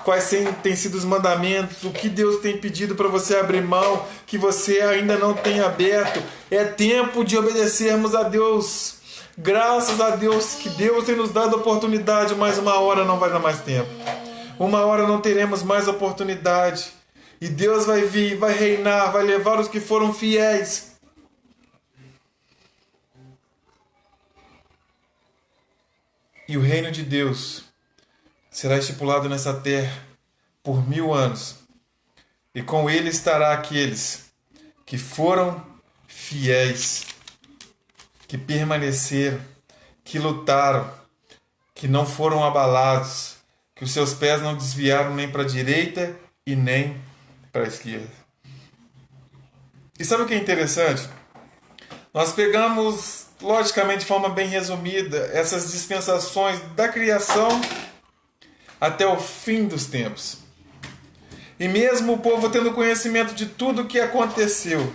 Quais têm sido os mandamentos, o que Deus tem pedido para você abrir mão, que você ainda não tem aberto. É tempo de obedecermos a Deus. Graças a Deus que Deus tem nos dado oportunidade, mas uma hora não vai dar mais tempo. Uma hora não teremos mais oportunidade. E Deus vai vir, vai reinar, vai levar os que foram fiéis. E o reino de Deus será estipulado nessa terra por 1000 anos. E com ele estará aqueles que foram fiéis, que permaneceram, que lutaram, que não foram abalados, que os seus pés não desviaram nem para a direita e nem para a esquerda. E sabe o que é interessante? Nós pegamos, logicamente, de forma bem resumida, essas dispensações da criação até o fim dos tempos. E mesmo o povo tendo conhecimento de tudo o que aconteceu,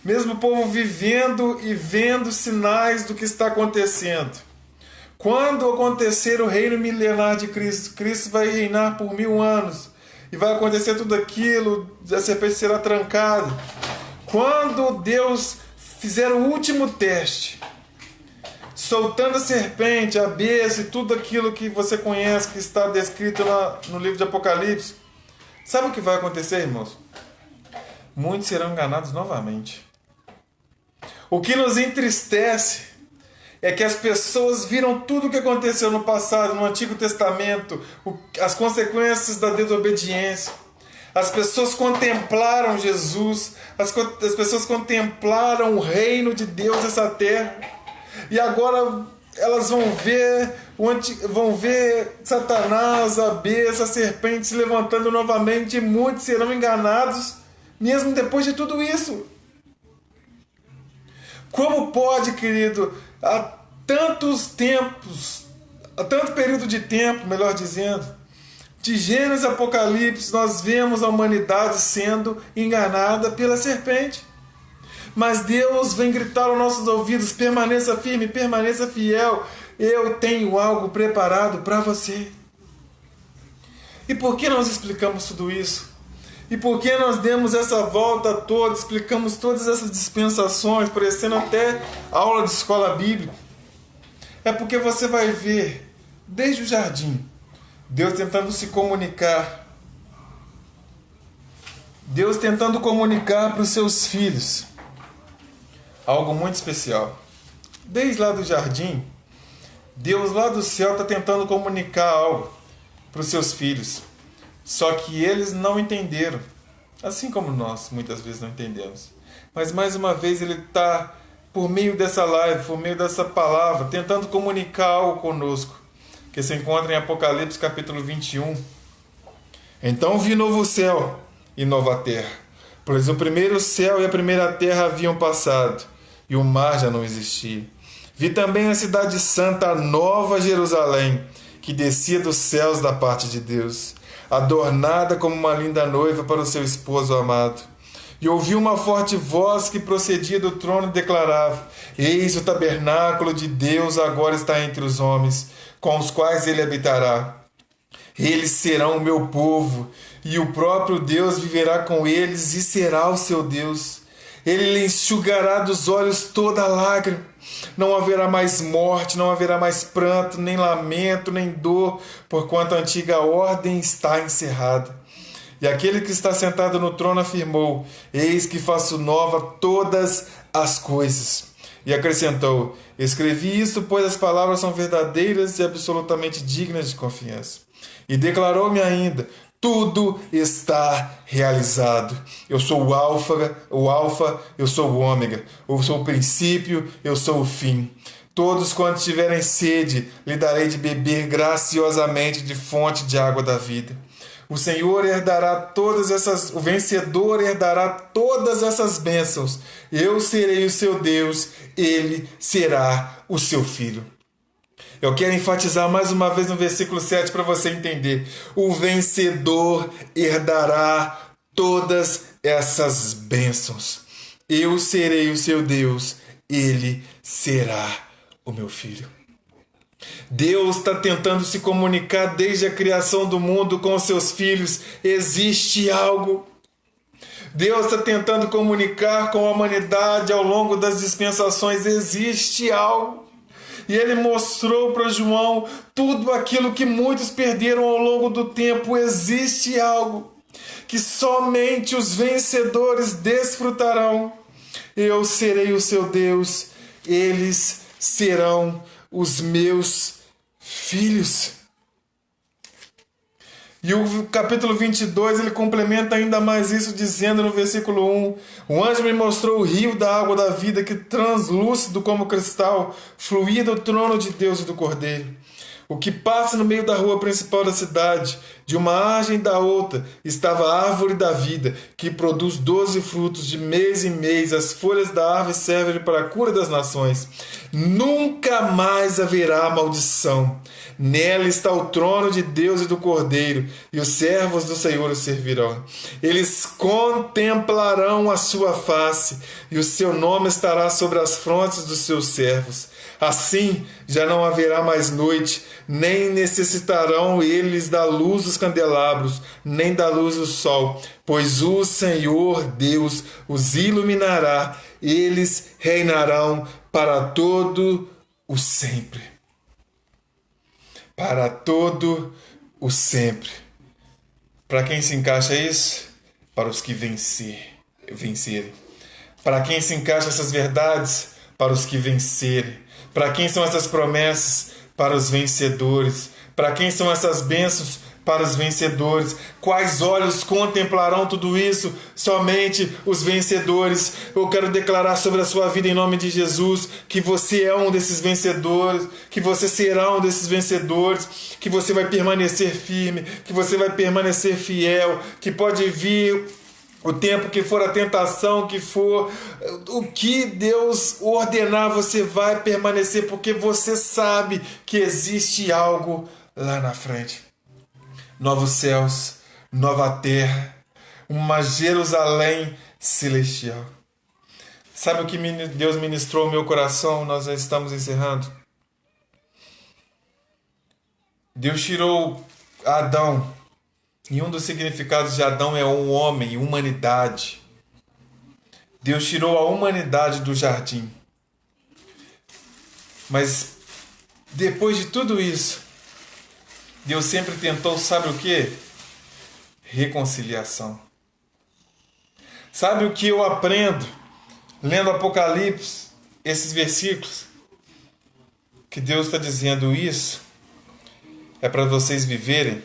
mesmo o povo vivendo e vendo sinais do que está acontecendo, quando acontecer o reino milenar de Cristo, Cristo vai reinar por 1000 anos, e vai acontecer tudo aquilo, a serpente será trancada. Quando Deus fizer o último teste, soltando a serpente, a besta e tudo aquilo que você conhece, que está descrito no livro de Apocalipse, sabe o que vai acontecer, irmãos? Muitos serão enganados novamente. O que nos entristece é que as pessoas viram tudo o que aconteceu no passado, no Antigo Testamento, as consequências da desobediência. As pessoas contemplaram Jesus, as pessoas contemplaram o reino de Deus nessa terra. E agora elas vão ver Satanás, a besta, a serpente se levantando novamente, e muitos serão enganados, mesmo depois de tudo isso. Como pode, querido, há tantos tempos, há tanto período de tempo, melhor dizendo, de Gênesis e Apocalipse, nós vemos a humanidade sendo enganada pela serpente. Mas Deus vem gritar aos nossos ouvidos: permaneça firme, permaneça fiel, eu tenho algo preparado para você. E por que nós explicamos tudo isso? E por que nós demos essa volta toda, explicamos todas essas dispensações, parecendo até aula de escola bíblica? É porque você vai ver, desde o jardim, Deus tentando se comunicar. Deus tentando comunicar para os seus filhos algo muito especial. Desde lá do jardim, Deus lá do céu está tentando comunicar algo para os seus filhos. Só que eles não entenderam. Assim como nós muitas vezes não entendemos. Mas mais uma vez Ele está, por meio dessa live, por meio dessa palavra, tentando comunicar algo conosco, que se encontra em Apocalipse capítulo 21. Então vi novo céu e nova terra, pois o primeiro céu e a primeira terra haviam passado, e o mar já não existia. Vi também a cidade santa, a nova Jerusalém, que descia dos céus da parte de Deus, adornada como uma linda noiva para o seu esposo amado. E ouvi uma forte voz que procedia do trono e declarava: Eis o tabernáculo de Deus agora está entre os homens, com os quais ele habitará. Eles serão o meu povo, e o próprio Deus viverá com eles e será o seu Deus. Ele lhe enxugará dos olhos toda lágrima. Não haverá mais morte, não haverá mais pranto, nem lamento, nem dor, porquanto a antiga ordem está encerrada. E aquele que está sentado no trono afirmou: Eis que faço nova todas as coisas. E acrescentou: Escrevi isto, pois as palavras são verdadeiras e absolutamente dignas de confiança. E declarou-me ainda: Tudo está realizado. Eu sou o Alfa, eu sou o Ômega. Eu sou o princípio, eu sou o fim. Todos quantos tiverem sede, lhe darei de beber graciosamente de fonte de água da vida. O vencedor herdará todas essas bênçãos. Eu serei o seu Deus, ele será o seu filho. Eu quero enfatizar mais uma vez no versículo 7 para você entender. O vencedor herdará todas essas bênçãos. Eu serei o seu Deus, ele será o meu filho. Deus está tentando se comunicar desde a criação do mundo com os seus filhos. Existe algo. Deus está tentando comunicar com a humanidade ao longo das dispensações. Existe algo. E ele mostrou para João tudo aquilo que muitos perderam ao longo do tempo. Existe algo que somente os vencedores desfrutarão. Eu serei o seu Deus, eles serão os meus filhos. E o capítulo 22, ele complementa ainda mais isso, dizendo no versículo 1: O anjo me mostrou o rio da água da vida, que translúcido como cristal, fluía do trono de Deus e do Cordeiro. O que passa no meio da rua principal da cidade, de uma margem da outra, estava a árvore da vida, que produz 12 frutos de mês em mês. As folhas da árvore servem para a cura das nações. Nunca mais haverá maldição. Nela está o trono de Deus e do Cordeiro, e os servos do Senhor o servirão. Eles contemplarão a sua face, e o seu nome estará sobre as frontes dos seus servos. Assim já não haverá mais noite, nem necessitarão eles da luz dos candelabros, nem da luz do sol, pois o Senhor Deus os iluminará. Eles reinarão para todo o sempre. Para todo o sempre. Para quem se encaixa isso? Para os que vencerem. Para quem se encaixa essas verdades? Para os que vencerem. Para quem são essas promessas? Para os vencedores. Para quem são essas bênçãos? Para os vencedores. Quais olhos contemplarão tudo isso? Somente os vencedores. Eu quero declarar sobre a sua vida em nome de Jesus que você é um desses vencedores, que você será um desses vencedores, que você vai permanecer firme, que você vai permanecer fiel, que pode vir o tempo que for, a tentação que for, o que Deus ordenar, você vai permanecer, porque você sabe que existe algo lá na frente. Novos céus, nova terra, uma Jerusalém celestial. Sabe o que Deus ministrou ao meu coração? Nós já estamos encerrando. Deus tirou Adão, e um dos significados de Adão é um homem, humanidade. Deus tirou a humanidade do jardim. Mas depois de tudo isso, Deus sempre tentou, sabe o que? Reconciliação. Sabe o que eu aprendo lendo Apocalipse, esses versículos? Que Deus está dizendo isso é para vocês viverem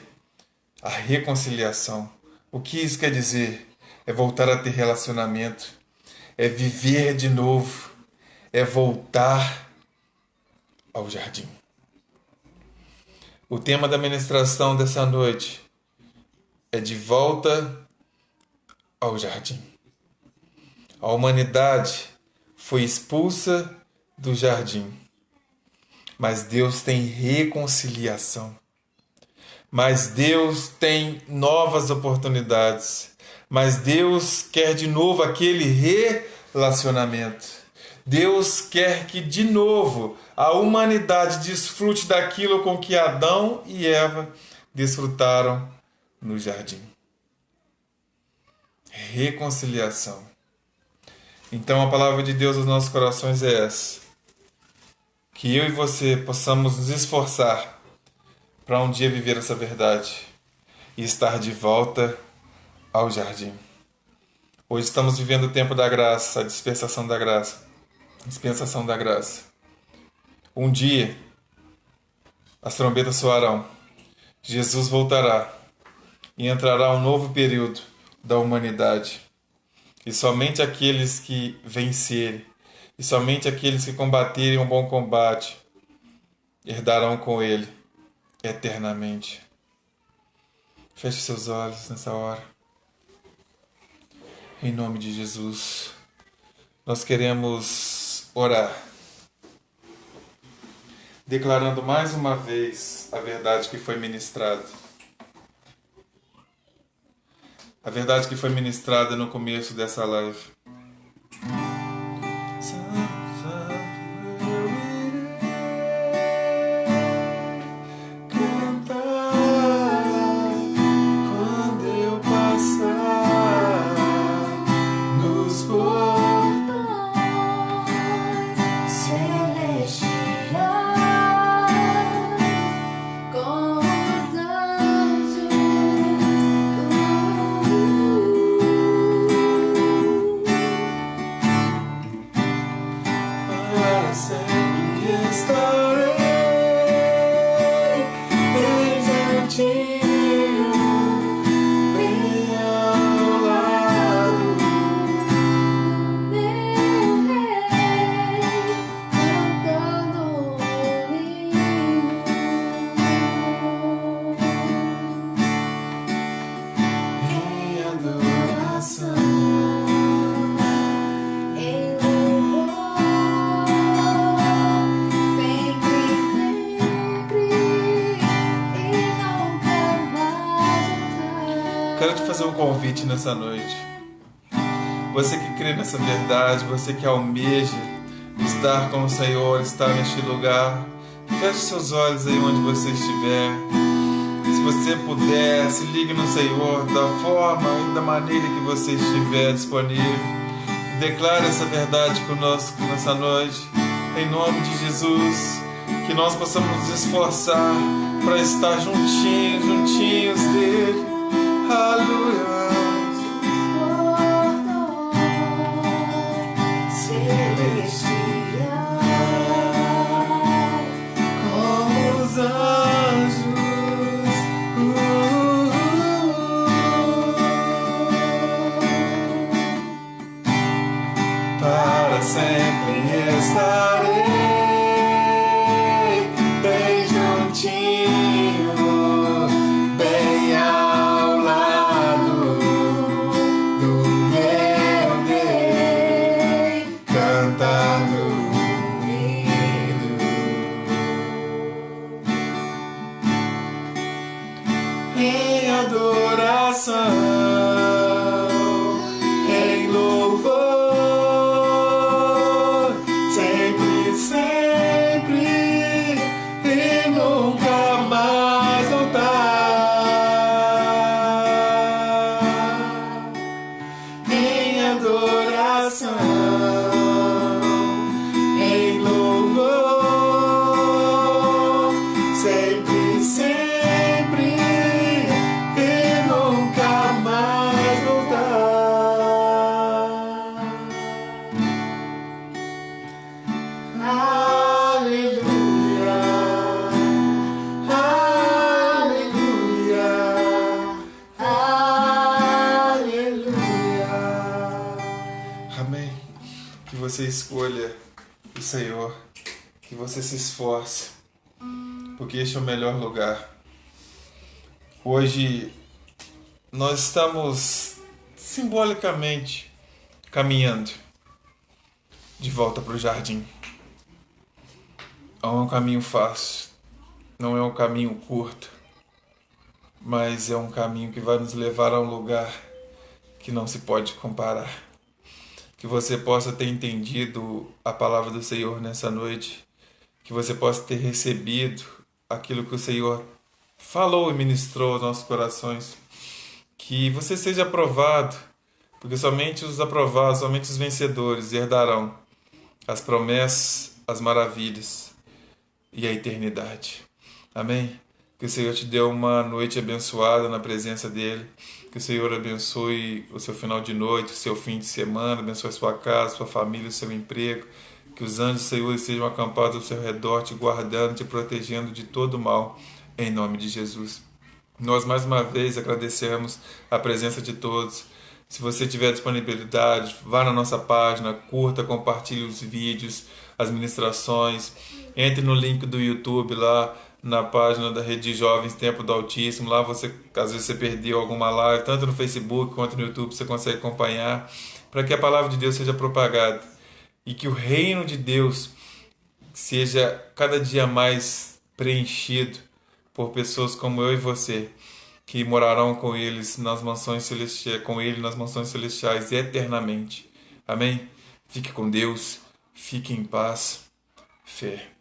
a reconciliação. O que isso quer dizer? É voltar a ter relacionamento, é viver de novo, é voltar ao jardim. O tema da ministração dessa noite é de volta ao jardim. A humanidade foi expulsa do jardim, mas Deus tem reconciliação. Mas Deus tem novas oportunidades. Mas Deus quer de novo aquele relacionamento. Deus quer que de novo a humanidade desfrute daquilo com que Adão e Eva desfrutaram no jardim. Reconciliação. Então a palavra de Deus aos nossos corações é essa: que eu e você possamos nos esforçar para um dia viver essa verdade e estar de volta ao jardim. Hoje estamos vivendo o tempo da graça, a dispensação da graça. Dispensação da graça. Um dia as trombetas soarão, Jesus voltará e entrará um novo período da humanidade. E somente aqueles que vencerem, e somente aqueles que combaterem um bom combate, herdarão com Ele eternamente. Feche seus olhos nessa hora. Em nome de Jesus, nós queremos orar, declarando mais uma vez a verdade que foi ministrada. A verdade que foi ministrada no começo dessa live. Quero te fazer um convite nessa noite. Você que crê nessa verdade, você que almeja estar com o Senhor, estar neste lugar, feche seus olhos aí onde você estiver. Se você puder, se ligue no Senhor da forma e da maneira que você estiver disponível. Declare essa verdade conosco nessa noite. Em nome de Jesus, que nós possamos nos esforçar para estar juntinhos dele. Aleluia. Celestiais, como os anjos, para sempre estarei bem juntinho, bem ao lado do meu Deus, cantando um hino em adoração, em louvor, sempre, sempre e nunca mais voltar. Em adoração, em louvor, sempre, sempre e nunca mais voltar. Aleluia, aleluia, aleluia. Amém. Que você escolha o Senhor, que você se esforce, porque este é o melhor lugar. Hoje nós estamos simbolicamente caminhando de volta para o jardim. Não é um caminho fácil, não é um caminho curto, mas é um caminho que vai nos levar a um lugar que não se pode comparar. Que você possa ter entendido a palavra do Senhor nessa noite, que você possa ter recebido aquilo que o Senhor falou e ministrou aos nossos corações, que você seja aprovado, porque somente os aprovados, somente os vencedores herdarão as promessas, as maravilhas e a eternidade. Amém? Que o Senhor te dê uma noite abençoada na presença dEle. Que o Senhor abençoe o seu final de noite, o seu fim de semana, abençoe a sua casa, sua família, o seu emprego. Que os anjos do Senhor estejam acampados ao seu redor, te guardando, te protegendo de todo mal, em nome de Jesus. Nós mais uma vez agradecemos a presença de todos. Se você tiver disponibilidade, vá na nossa página, curta, compartilhe os vídeos, as ministrações, entre no link do YouTube lá na página da Rede de Jovens Tempo do Altíssimo. Lá você, às vezes você perdeu alguma live, tanto no Facebook quanto no YouTube, você consegue acompanhar, para que a palavra de Deus seja propagada e que o reino de Deus seja cada dia mais preenchido por pessoas como eu e você, que morarão com eles nas mansões celestiais, com ele nas mansões celestiais eternamente. Amém? Fique com Deus, fique em paz. Fé.